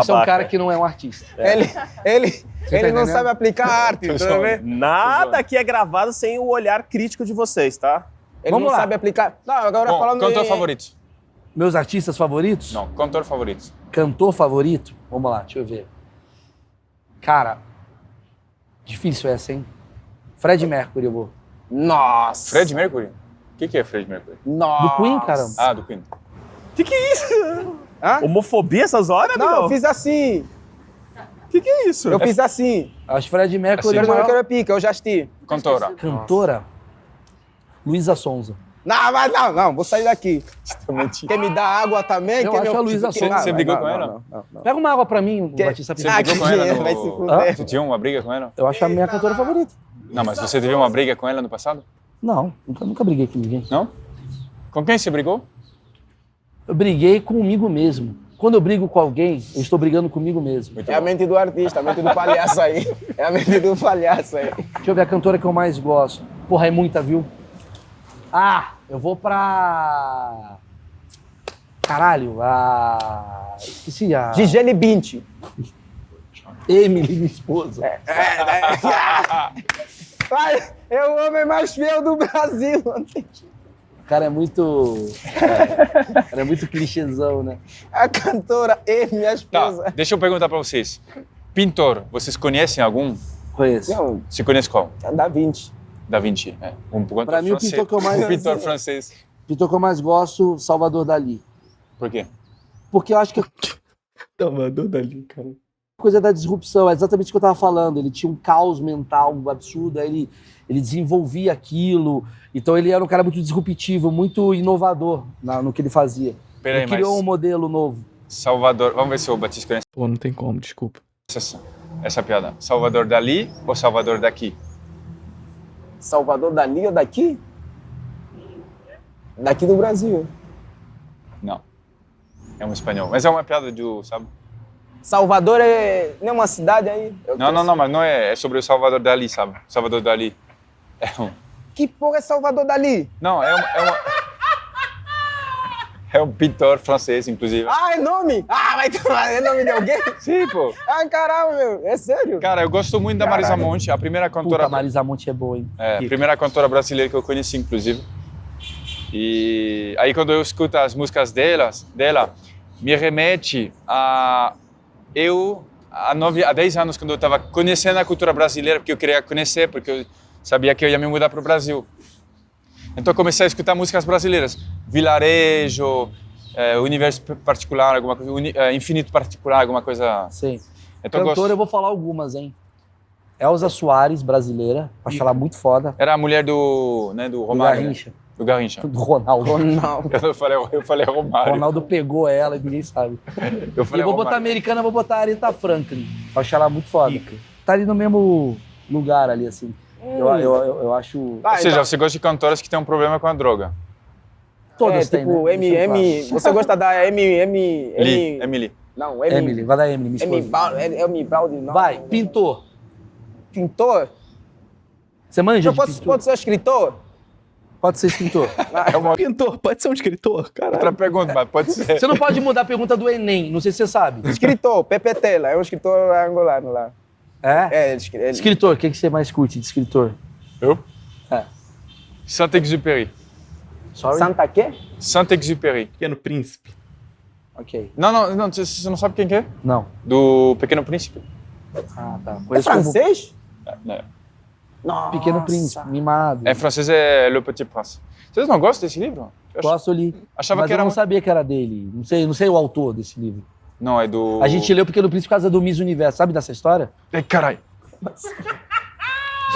Isso é um cara que não é um artista. ele tá não entendendo? sabe aplicar arte, tá vendo? Nada aqui é gravado sem o olhar crítico de vocês, tá? Ele Vamos não lá. sabe aplicar. Não, agora Bom, falando cantor favorito? Meus artistas favoritos? Não, cantor favorito. Cantor favorito? Vamos lá, deixa eu ver. Cara, difícil essa, hein? Fred Mercury, eu vou. Nossa. Fred Mercury? O que é Fred Mercury? Nossa. Do Queen, caramba. Ah, do Queen. Que é isso? Hã? Homofobia essas horas, Não, amigão? eu fiz assim. Que é isso? Eu fiz assim. Acho Fred Mercury Assim, é o maior... Eu quero pica, eu já assisti. Cantora. Cantora? Luísa Sonza. Não, mas não, vou sair daqui. Quer me dar água também? Eu Quer acho me- a Luísa Sonza. Você brigou com ela? Não. Pega uma água pra mim, Batista Você Pinto. Ah, brigou com que ela dinheiro, no... vai se fuder. Você tinha uma briga com ela? Eu acho a minha cantora favorita. Não, mas você teve uma briga com ela no passado? Não, nunca briguei com ninguém. Não? Com quem você brigou? Eu briguei comigo mesmo. Quando eu brigo com alguém, eu estou brigando comigo mesmo. Muito É a bom. mente do artista, a mente do palhaço aí. É a mente do palhaço aí. Deixa eu ver a cantora que eu mais gosto. Porra, é muita, viu? Ah, eu vou pra... Caralho, esqueci a... Gisele Bündchen. Emily, minha esposa. Ai, é o homem mais fiel do Brasil. O cara é muito... cara é muito clichêzão, né? A cantora e minha esposa. Tá, deixa eu perguntar pra vocês. Pintor, vocês conhecem algum? Conheço. Não, Você conhece qual? é Da Vinci. Da Vinci. É. Um cantor Pra mim, o francês. pintor que eu mais- Um pintor francês. O pintor que eu mais gosto, Salvador Dalí. Por quê? Porque eu acho que Salvador Dalí, cara. coisa da disrupção, é exatamente o que eu estava falando. Ele tinha um caos mental absurdo, aí ele desenvolvia aquilo. Então ele era um cara muito disruptivo, muito inovador no que ele fazia. Peraí, Ele criou mas um modelo novo. Salvador... Vamos ver se o Batista conhece Pô, não tem como, desculpa. essa piada. Salvador Dali ou Salvador daqui? Salvador Dali ou daqui? Daqui do Brasil. Não. É um espanhol. Mas é uma piada do, sabe? Salvador é não é uma cidade aí? Não, mas não é. É sobre o Salvador Dali, sabe? Salvador Dali. É um... Que porra é Salvador Dali? Não, é um pintor francês, inclusive. Ah, é nome? Ah, vai tomar, é nome de alguém? Sim, pô. Ah, caramba, meu, é sério? Cara, eu gosto muito da Marisa Caralho. Monte, a primeira Puta, cantora... a Marisa Monte é boa, hein? É, a primeira cantora brasileira que eu conheci, inclusive. E aí, quando eu escuto as músicas dela, me remete a eu, há 10 anos, quando eu estava conhecendo a cultura brasileira, porque eu queria conhecer, porque eu sabia que eu ia me mudar para o Brasil. Então, eu comecei a escutar músicas brasileiras. Vilarejo, Universo Particular, alguma coisa, Infinito Particular, alguma coisa... Sim. Então, eu Cantora, gosto... eu vou falar algumas, hein? Elza Soares, brasileira. Acho ela muito foda. Era a mulher do Do Romário. Garrincha. Do Garrincha. Do Ronaldo. Ronaldo. Eu falei Romário. Ronaldo pegou ela e ninguém sabe. Eu E falei eu vou botar Romário. americana, eu vou botar a Aretha Franklin. Acho ela muito foda. Tá ali no mesmo lugar ali, assim. Eu acho... Ah, Ou seja, então- você gosta de cantoras que têm um problema com a droga. Todas têm, tipo, né? M. Você gosta da Emily. Não, Emily, vai dar Emily, minha M. esposa. M. Baldi, não. Vai, pintor. Pintor? Você manja Eu de pintor? pode ser escritor? Pode ser pintor. Pintor, pode ser um escritor, caralho. Outra pergunta, mas pode ser. Você não pode mudar a pergunta do Enem, não sei se você sabe. Escritor, Pepe Tela, é um escritor angolano lá. É? Ele... Escritor, o que você mais curte de escritor? Eu? É. Saint-Exupéry. Sorry? Santa quê? Saint-Exupéry. Pequeno Príncipe. Ok. Não, você não sabe quem que é? Não. Do Pequeno Príncipe? Ah, tá. É Conheço como francês? Não. Nossa. Pequeno Príncipe, mimado. Em francês é Le Petit Prince. Vocês não gostam desse livro? Gosto, li. Achava Mas que eu era não muito- sabia que era dele. Não sei o autor desse livro. Não, é do... A gente leu Pequeno Príncipe por causa do Miss Universo. Sabe dessa história? Ai, caralho.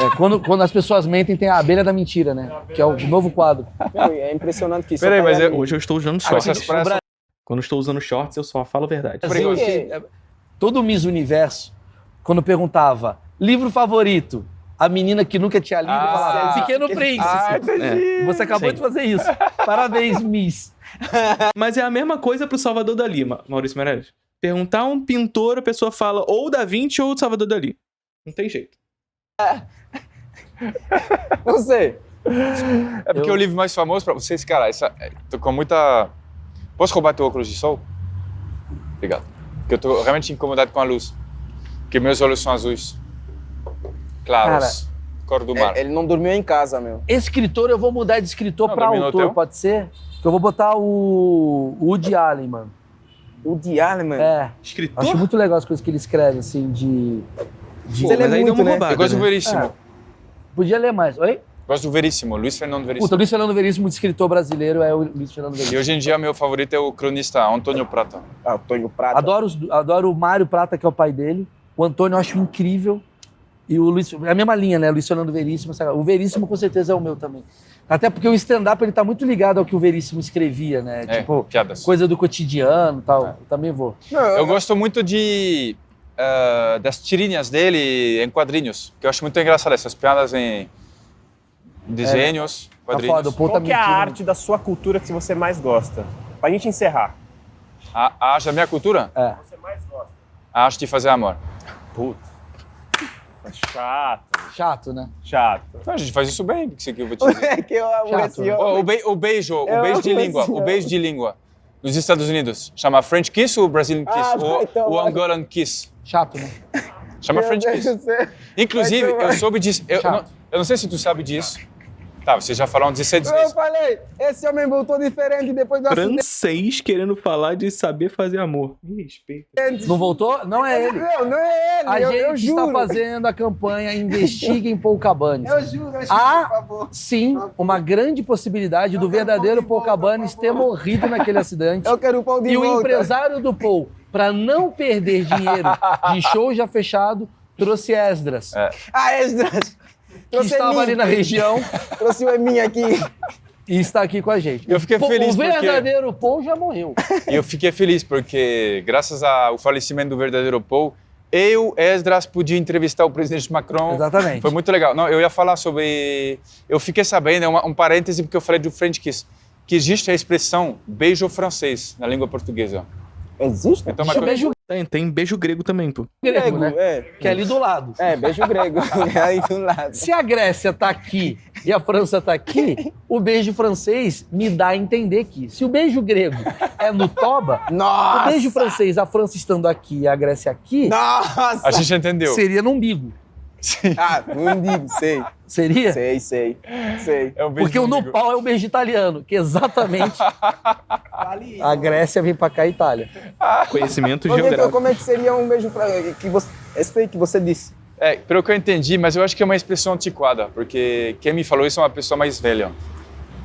É, quando as pessoas mentem, tem a abelha da mentira, né? Que é o novo quadro. Meu, é impressionante que isso. Peraí, mas Hoje eu estou usando Com shorts. essas pressas... Quando eu estou usando shorts, eu só falo a verdade. Assim, todo Miss Universo, quando perguntava livro favorito, a menina que nunca tinha lido falava Pequeno Príncipe. entendi. Você acabou Sim. de fazer isso. Parabéns, Miss. Mas é a mesma coisa pro Salvador Dalí, Maurício Meirelles. Perguntar a um pintor, a pessoa fala ou Da Vinci ou Salvador Dalí. Não tem jeito. Você? É porque o livro mais famoso pra vocês, cara, tô com muita... Posso roubar teu óculos de sol? Obrigado. Porque eu tô realmente incomodado com a luz. Porque meus olhos são azuis. Claros. Cor do mar. Ele não dormiu em casa, meu. Escritor, eu vou mudar de escritor Não, pra dormi no autor, hotel. pode ser? Que eu vou botar o Woody Allen, mano. O Diário, mano. É. Escritor? Acho muito legal as coisas que ele escreve, assim, Pô, Ele é mas aí muito, deu uma né? roubada, Eu gosto do né? Veríssimo. Podia ler mais. Oi? Gosto do Veríssimo, Luiz Fernando Veríssimo. Puta, Luiz Fernando Veríssimo, muito escritor brasileiro, é o Luiz Fernando E Veríssimo. hoje em dia, meu favorito é o cronista Antônio Prata. Antônio Prata. Adoro o Mário Prata, que é o pai dele. O Antônio eu acho incrível. E o Luiz, é a mesma linha, né? Luiz Fernando Veríssimo. Sabe? O Veríssimo com certeza é o meu também. Até porque o stand-up ele tá muito ligado ao que o Veríssimo escrevia, né? É, Tipo, piadas. coisa do cotidiano e tal. Eu também vou. Eu gosto muito das tirinhas dele em quadrinhos, que eu acho muito engraçado, essas piadas em desenhos, Tá quadrinhos. foda, o Paul Qual tá que é a mentindo. arte da sua cultura que você mais gosta? Pra gente encerrar. A arte da minha cultura? É. Você mais gosta? A arte de fazer amor. Puta. Chato. Chato, né? Chato. Não, a gente faz isso bem, o que eu vou te dizer. É que eu amo Chato, esse né? homem. O beijo Eu de amo língua, esse o beijo de língua. Nos Estados Unidos, chama French Kiss ou Brazilian Kiss? Ah, vai tomar ou no- Angolan Kiss. Chato, né? Chama Meu French Deus Kiss. do céu. Inclusive, Vai tomar. eu soube disso. Chato. Eu não sei se tu sabe disso. Tá, vocês já falaram 16 Eu vezes. falei, esse homem voltou diferente depois do acidente. Francês querendo falar de saber fazer amor. Me respeita. Não voltou? Não é ele. Não é ele, A eu gente juro. está fazendo a campanha Investiguem Paul Cabanes. Eu juro, Há, por favor. sim, uma grande possibilidade do verdadeiro Paul Cabanes ter morrido naquele acidente. Eu quero o pau de E o volta. empresário do Paul, para não perder dinheiro de show já fechado, trouxe Esdras, Ah, Esdras. que estava ali na região Trouxe o Emin aqui. e está aqui com a gente. Eu fiquei feliz O porque- verdadeiro Paul já morreu. E eu fiquei feliz porque, graças ao falecimento do verdadeiro Paul, eu, Esdras, pude entrevistar o presidente Macron. Exatamente. Foi muito legal. Não, eu ia falar sobre... Eu fiquei sabendo, um parêntese, porque eu falei do French Kiss, que existe a expressão beijo francês na língua portuguesa. Existe? Então, Deixa eu beijo Tem beijo grego também, pô. grego, né? É. Que é ali do lado. É, beijo grego. É aí do lado. Se a Grécia tá aqui e a França tá aqui, o beijo francês me dá a entender que se o beijo grego é no toba, Nossa! o beijo francês, a França estando aqui e a Grécia aqui, Nossa! A gente entendeu. seria no umbigo. Ah, não digo, sei. Seria? Sei. É um beijo Porque o no amigo. pau é o beijo italiano, que exatamente a Grécia vem pra cá, a Itália. Conhecimento Mas então, geográfico. como é que seria um beijo pra... Que você... Esse aí que você disse. Pelo que eu entendi, mas eu acho que é uma expressão antiquada, porque quem me falou isso é uma pessoa mais velha.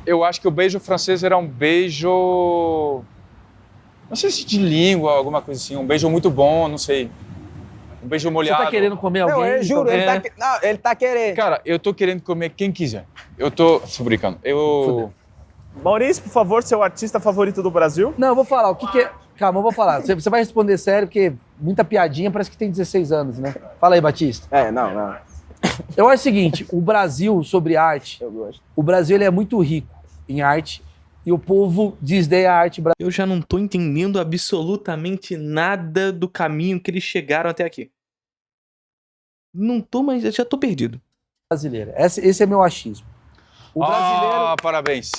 Eu acho que o beijo francês era um beijo... Não sei se de língua, alguma coisa assim. Um beijo muito bom, não sei. Um beijo Você molhado. tá querendo comer alguém? Não, eu juro, Então, ele tá querendo. Cara, eu tô querendo comer quem quiser. Eu tô brincando. Fudeu. Maurício, por favor, seu artista favorito do Brasil? Não, eu vou falar. O que é... Calma, eu vou falar. Você vai responder sério, porque muita piadinha, parece que tem 16 anos, né? Fala aí, Batista. Não. Eu acho o seguinte, o Brasil, sobre arte, Eu gosto. o Brasil ele é muito rico em arte e o povo desdenha a arte Eu já não tô entendendo absolutamente nada do caminho que eles chegaram até aqui. Não tô, mas eu já tô perdido. brasileira. Esse é meu achismo. O brasileiro... Ah, parabéns.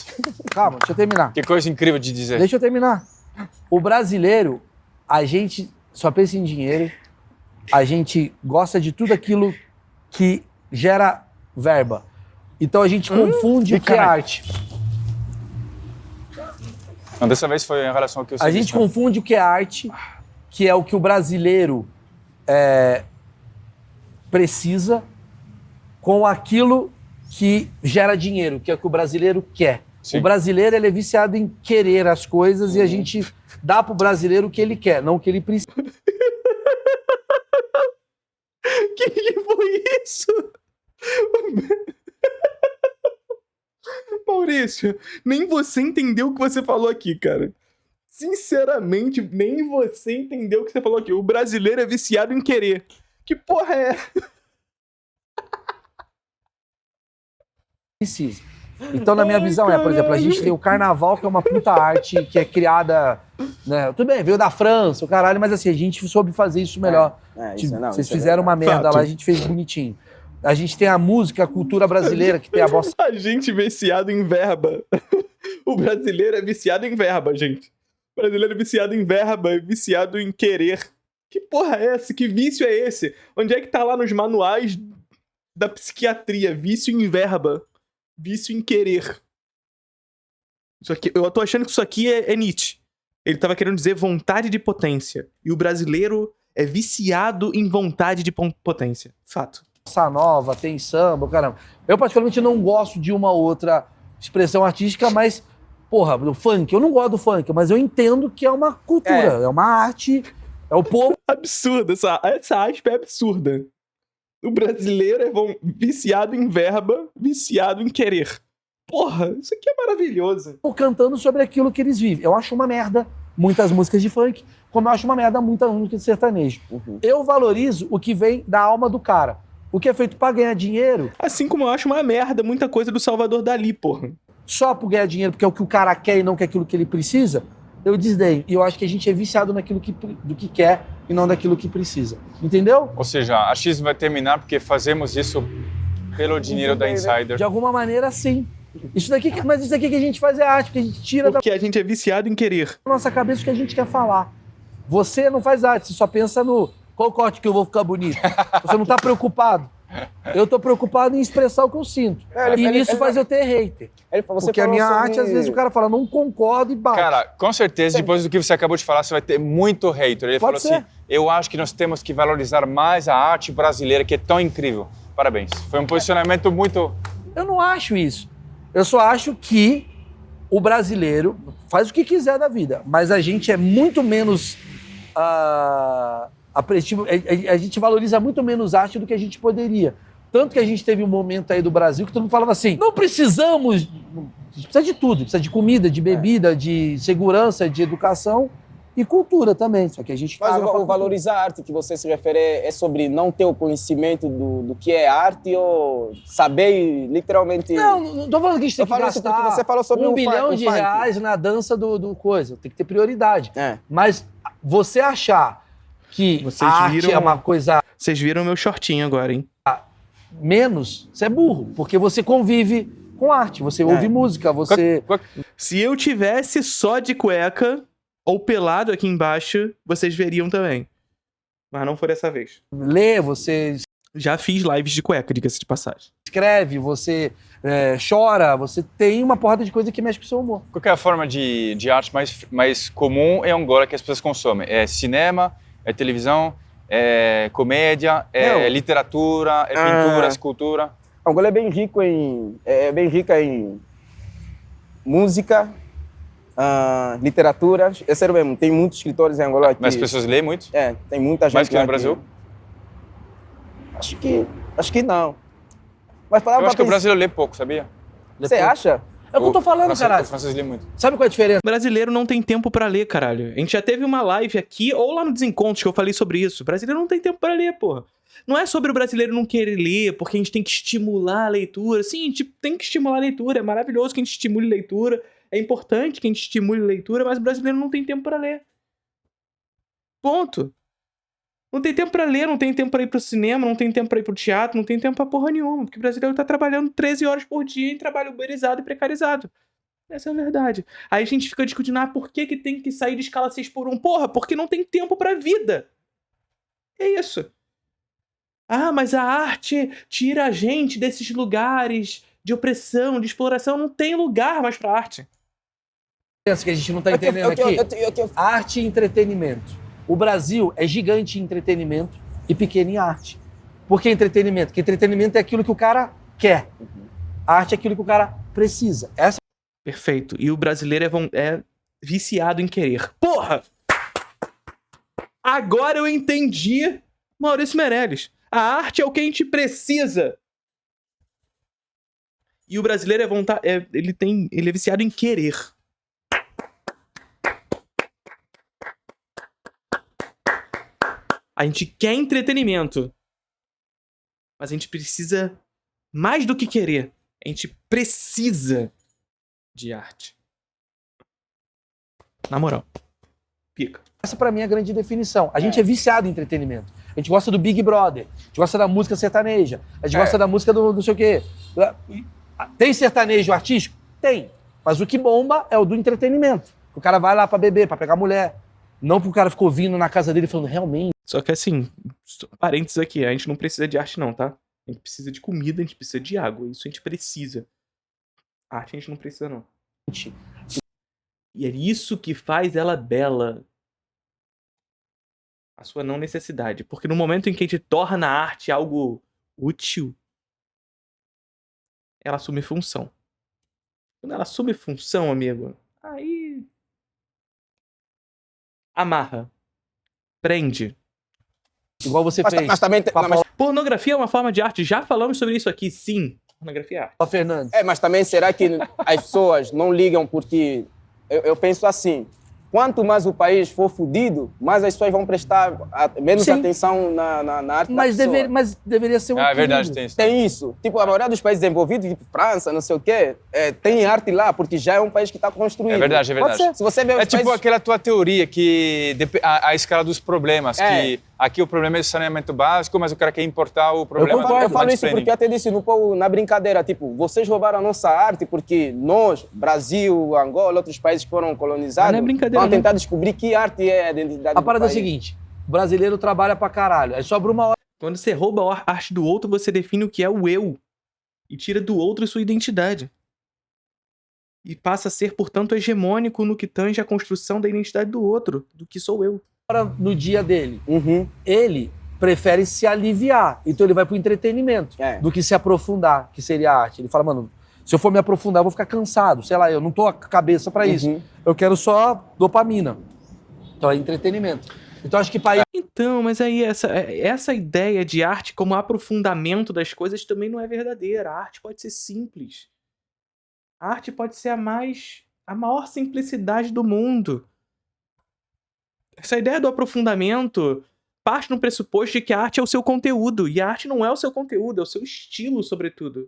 Calma, deixa eu terminar. Que coisa incrível de dizer. Deixa eu terminar. O brasileiro, a gente só pensa em dinheiro, a gente gosta de tudo aquilo que gera verba. Então a gente confunde o que é arte. Não, dessa vez foi em relação ao que eu A gente confunde o que é arte, que é o que o brasileiro precisa, com aquilo que gera dinheiro, que é o que o brasileiro quer. Sim. O brasileiro ele é viciado em querer as coisas e a gente dá pro brasileiro o que ele quer, não o que ele precisa. Que foi isso? Maurício, nem você entendeu o que você falou aqui, cara. Sinceramente, nem você entendeu o que você falou aqui. O brasileiro é viciado em querer. Que porra é? Precisa. Então, na minha visão, por exemplo, a gente tem o carnaval, que é uma puta arte que é criada, né? Tudo bem, veio da França, o caralho, mas assim, a gente soube fazer isso melhor. Vocês fizeram uma merda Fato. lá, a gente fez bonitinho. A gente tem a música, a cultura brasileira, que tem a bossa. A gente viciado em verba. O brasileiro é viciado em verba, gente. O brasileiro é viciado em verba, é viciado em querer. Que porra é essa? Que vício é esse? Onde é que tá lá nos manuais da psiquiatria? Vício em verba. Vício em querer. Isso aqui, eu tô achando que isso aqui é Nietzsche. Ele tava querendo dizer vontade de potência. E o brasileiro é viciado em vontade de potência. Fato. Bossa nova, tem samba, caramba. Eu particularmente não gosto de uma outra expressão artística, mas, porra, do funk, eu não gosto do funk, mas eu entendo que é uma cultura, é uma arte, é o povo. Absurda, essa aspa é absurda. O brasileiro é viciado em verba, viciado em querer. Porra, isso aqui é maravilhoso. Cantando sobre aquilo que eles vivem. Eu acho uma merda muitas músicas de funk, como eu acho uma merda muitas músicas de sertanejo. Eu valorizo o que vem da alma do cara. O que é feito pra ganhar dinheiro. Assim como eu acho uma merda muita coisa do Salvador Dali, porra. Só por ganhar dinheiro, porque é o que o cara quer e não que é aquilo que ele precisa, eu desdenho. E eu acho que a gente é viciado naquilo do que quer e não daquilo que precisa. Entendeu? Ou seja, a X vai terminar porque fazemos isso pelo dinheiro da Insider. De alguma maneira, sim. Mas isso daqui que a gente faz é arte, porque a gente tira Porque a gente é viciado em querer. da nossa cabeça o que a gente quer falar. Você não faz arte, você só pensa no qual corte que eu vou ficar bonito. Você não tá preocupado. Eu tô preocupado em expressar o que eu sinto. Isso faz eu ter hater. Porque a minha arte, às vezes, o cara fala, não concordo e bate. Cara, com certeza, depois do que você acabou de falar, você vai ter muito hater. Ele falou assim, eu acho que nós temos que valorizar mais a arte brasileira, que é tão incrível. Parabéns. Foi um posicionamento muito... Eu não acho isso. Eu só acho que o brasileiro faz o que quiser da vida, mas a gente é muito menos... a gente valoriza muito menos arte do que a gente poderia. Tanto que a gente teve um momento aí do Brasil que todo mundo falava assim, não precisamos... A gente precisa de tudo, precisa de comida, de bebida, de segurança, de educação e cultura também. Só que a gente... Mas o valorizar a arte que você se refere é sobre não ter o conhecimento do que é arte ou saber literalmente... Não tô falando que a gente tem que gastar você falou sobre R$1 bilhão de reais na dança do coisa. Tem que ter prioridade. Mas você achar que a arte é uma coisa... Vocês viram meu shortinho agora, hein? Menos, você é burro. Porque você convive com arte, você ouve música, você... Se eu tivesse só de cueca ou pelado aqui embaixo, vocês veriam também. Mas não foi dessa vez. Lê, você Já fiz lives de cueca, diga-se de passagem. escreve, você chora, você tem uma porrada de coisa que mexe com o seu humor. Qual que é a forma de arte mais comum em Angola que as pessoas consomem? É cinema, é televisão, é comédia, é literatura, é pintura, escultura? Angola é bem rica em música, literatura. É sério mesmo, tem muitos escritores em Angola aqui. Mas as pessoas lêem muito? Tem muita gente. Mais que no Brasil? Acho que não. Mas Eu acho que o Brasil lê pouco, sabia? Você acha? É o que eu tô falando, caralho. Os franceses lêem muito. Sabe qual é a diferença? Brasileiro não tem tempo pra ler, caralho. A gente já teve uma live aqui, ou lá no Desencontros, que eu falei sobre isso. O brasileiro não tem tempo pra ler, porra. Não é sobre o brasileiro não querer ler, porque a gente tem que estimular a leitura. Sim, a gente tem que estimular a leitura. É maravilhoso que a gente estimule a leitura. É importante que a gente estimule a leitura, mas o brasileiro não tem tempo para ler. Ponto. Não tem tempo pra ler, não tem tempo pra ir pro cinema, não tem tempo pra ir pro teatro, não tem tempo pra porra nenhuma. Porque o brasileiro tá trabalhando 13 horas por dia em trabalho uberizado e precarizado. Essa é a verdade. Aí a gente fica discutindo, por que tem que sair de escala 6x1? Porra, porque não tem tempo pra vida. É isso. Mas a arte tira a gente desses lugares de opressão, de exploração. Não tem lugar mais pra arte. Pensa que a gente não tá entendendo aqui. Arte e entretenimento. O Brasil é gigante em entretenimento e pequeno em arte. Por que entretenimento? Porque entretenimento é aquilo que o cara quer. A arte é aquilo que o cara precisa. Perfeito. E o brasileiro é viciado em querer. Porra! Agora eu entendi Maurício Meirelles. A arte é o que a gente precisa. E o brasileiro ele é viciado em querer. A gente quer entretenimento. Mas a gente precisa mais do que querer. A gente precisa de arte. Na moral. Pica. Essa pra mim é a grande definição. A gente é viciado em entretenimento. A gente gosta do Big Brother. A gente gosta da música sertaneja. A gente gosta da música do não sei o quê. Tem sertanejo artístico? Tem. Mas o que bomba é o do entretenimento. O cara vai lá pra beber, pra pegar mulher. Não pro cara ficar ouvindo na casa dele falando, realmente. Só que assim, parênteses aqui, a gente não precisa de arte não, tá? A gente precisa de comida, a gente precisa de água. Isso a gente precisa. Arte a gente não precisa não. E é isso que faz ela bela. A sua não necessidade. Porque no momento em que a gente torna a arte algo útil, ela assume função. Quando ela assume função, amigo, aí amarra. Prende. Igual você fez. Mas também Pornografia é uma forma de arte. Já falamos sobre isso aqui, sim. Pornografia é arte. Fernandes. mas também será que as pessoas não ligam porque... Eu penso assim, quanto mais o país for fudido, mais as pessoas vão prestar menos atenção na arte mas da pessoa. mas deveria ser um É verdade, tem isso. Tem isso. Tipo, a maioria dos países desenvolvidos, tipo França, não sei o quê, tem arte lá, porque já é um país que está construído. É verdade, é verdade. Pode ser. Se você vê os tipo países... aquela tua teoria que a escala dos problemas, que aqui o problema é o saneamento básico, mas o cara quer importar o problema Eu falo isso porque eu até disse na brincadeira, tipo, vocês roubaram a nossa arte porque nós, Brasil, Angola, outros países que foram colonizados, não é brincadeira, vão tentar descobrir que arte é a identidade A parada é do o país. seguinte, o brasileiro trabalha pra caralho, aí sobra uma hora. Quando você rouba a arte do outro, você define o que é o eu. E tira do outro sua identidade. E passa a ser, portanto, hegemônico no que tange a construção da identidade do outro, do que sou eu. No dia dele. Uhum. Ele prefere se aliviar, então ele vai pro entretenimento, do que se aprofundar, que seria a arte. Ele fala, mano, se eu for me aprofundar, eu vou ficar cansado, sei lá, eu não tô com a cabeça pra isso. Eu quero só dopamina. Então é entretenimento. Então acho que país... Então, mas aí essa ideia de arte como aprofundamento das coisas também não é verdadeira. A arte pode ser simples. A arte pode ser a maior simplicidade do mundo. Essa ideia do aprofundamento parte no pressuposto de que a arte é o seu conteúdo. E a arte não é o seu conteúdo, é o seu estilo, sobretudo.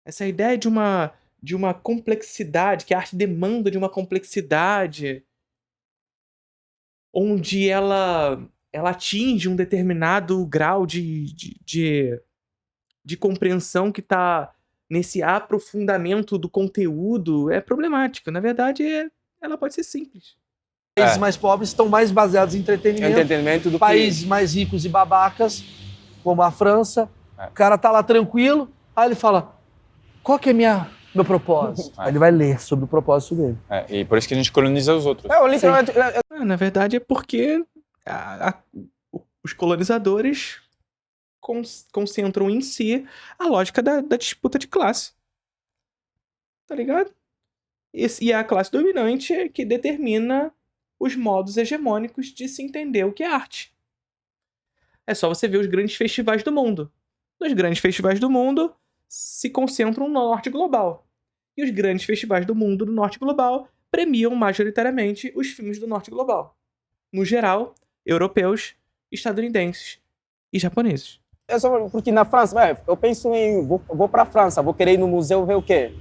Essa ideia de uma complexidade, que a arte demanda de uma complexidade, onde ela atinge um determinado grau de compreensão que está nesse aprofundamento do conteúdo, é problemático. Na verdade, ela pode ser simples. Países mais pobres estão mais baseados em entretenimento do países mais ricos e babacas, como a França, o cara tá lá tranquilo, aí ele fala, qual que é meu propósito? Aí ele vai ler sobre o propósito dele. E por isso que a gente coloniza os outros. Literalmente... Na verdade, é porque os colonizadores concentram em si a lógica da disputa de classe. Tá ligado? E é a classe dominante que determina os modos hegemônicos de se entender o que é arte. É só você ver os grandes festivais do mundo. Os grandes festivais do mundo se concentram no norte global. E os grandes festivais do mundo do norte global premiam majoritariamente os filmes do norte global. No geral, europeus, estadunidenses e japoneses. É só porque na França, eu penso em... Vou pra França, vou querer ir no museu ver o quê?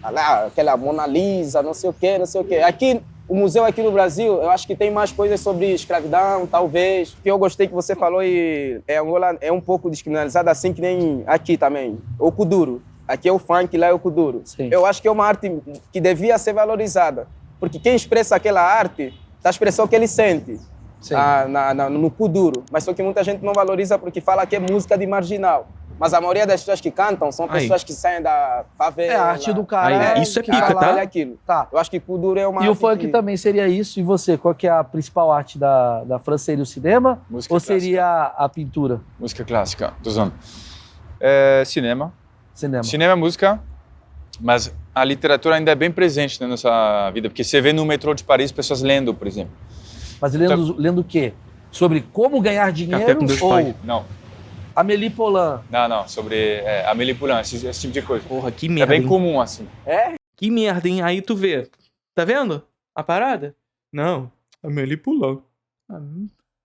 lá, aquela Mona Lisa, não sei o quê, não sei o quê. Aqui, o museu aqui no Brasil, eu acho que tem mais coisas sobre escravidão, talvez. O que eu gostei que você falou, e Angola é um pouco descriminalizada, assim que nem aqui também. O Kuduro. Aqui é o funk, lá é o Kuduro. Sim. Eu acho que é uma arte que devia ser valorizada. Porque quem expressa aquela arte está expressando o que ele sente no Kuduro. Mas só que muita gente não valoriza porque fala que é música de marginal. Mas a maioria das pessoas que cantam são pessoas que saem da favela. É a arte do cara. Isso é pica, tá? Olha aquilo. Tá. Eu acho que Kuduro é uma E o arte funk que... também seria isso. E você, qual que é a principal arte da França? Seria o cinema? Música Ou clássica. seria a pintura? Música clássica, tô usando. Cinema. Cinema. Cinema é música, mas a literatura ainda é bem presente na nossa vida, porque você vê no metrô de Paris pessoas lendo, por exemplo. Mas lendo o quê? Sobre como ganhar dinheiro Café com Deus ou Pai. Não, Amélie Poulain? não, sobre Amélie Poulain, esse tipo de coisa. Porra, que É merda, bem hein? comum, assim. Que merda, hein? Aí tu vê. Tá vendo a parada? Não. Amélie Poulain.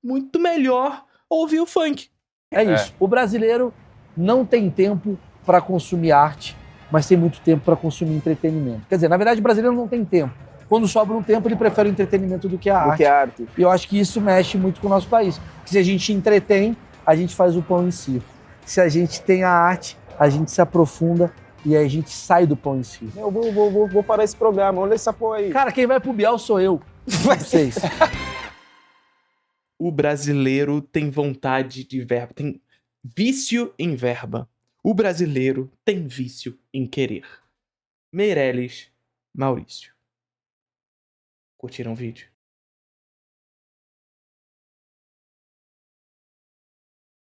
Muito melhor ouvir o funk. É isso. O brasileiro não tem tempo para consumir arte, mas tem muito tempo para consumir entretenimento. Quer dizer, na verdade, o brasileiro não tem tempo. Quando sobra um tempo, ele prefere o entretenimento do que a arte. Do que a arte. E eu acho que isso mexe muito com o nosso país. Porque se a gente entretém, a gente faz o pão em si. Se a gente tem a arte, a gente se aprofunda e aí a gente sai do pão em si. Eu vou parar esse programa, olha essa porra aí. Cara, quem vai pro Biel sou eu. Vocês. O brasileiro tem vontade de verba, tem vício em verba. O brasileiro tem vício em querer. Meirelles, Maurício. Curtiram o vídeo?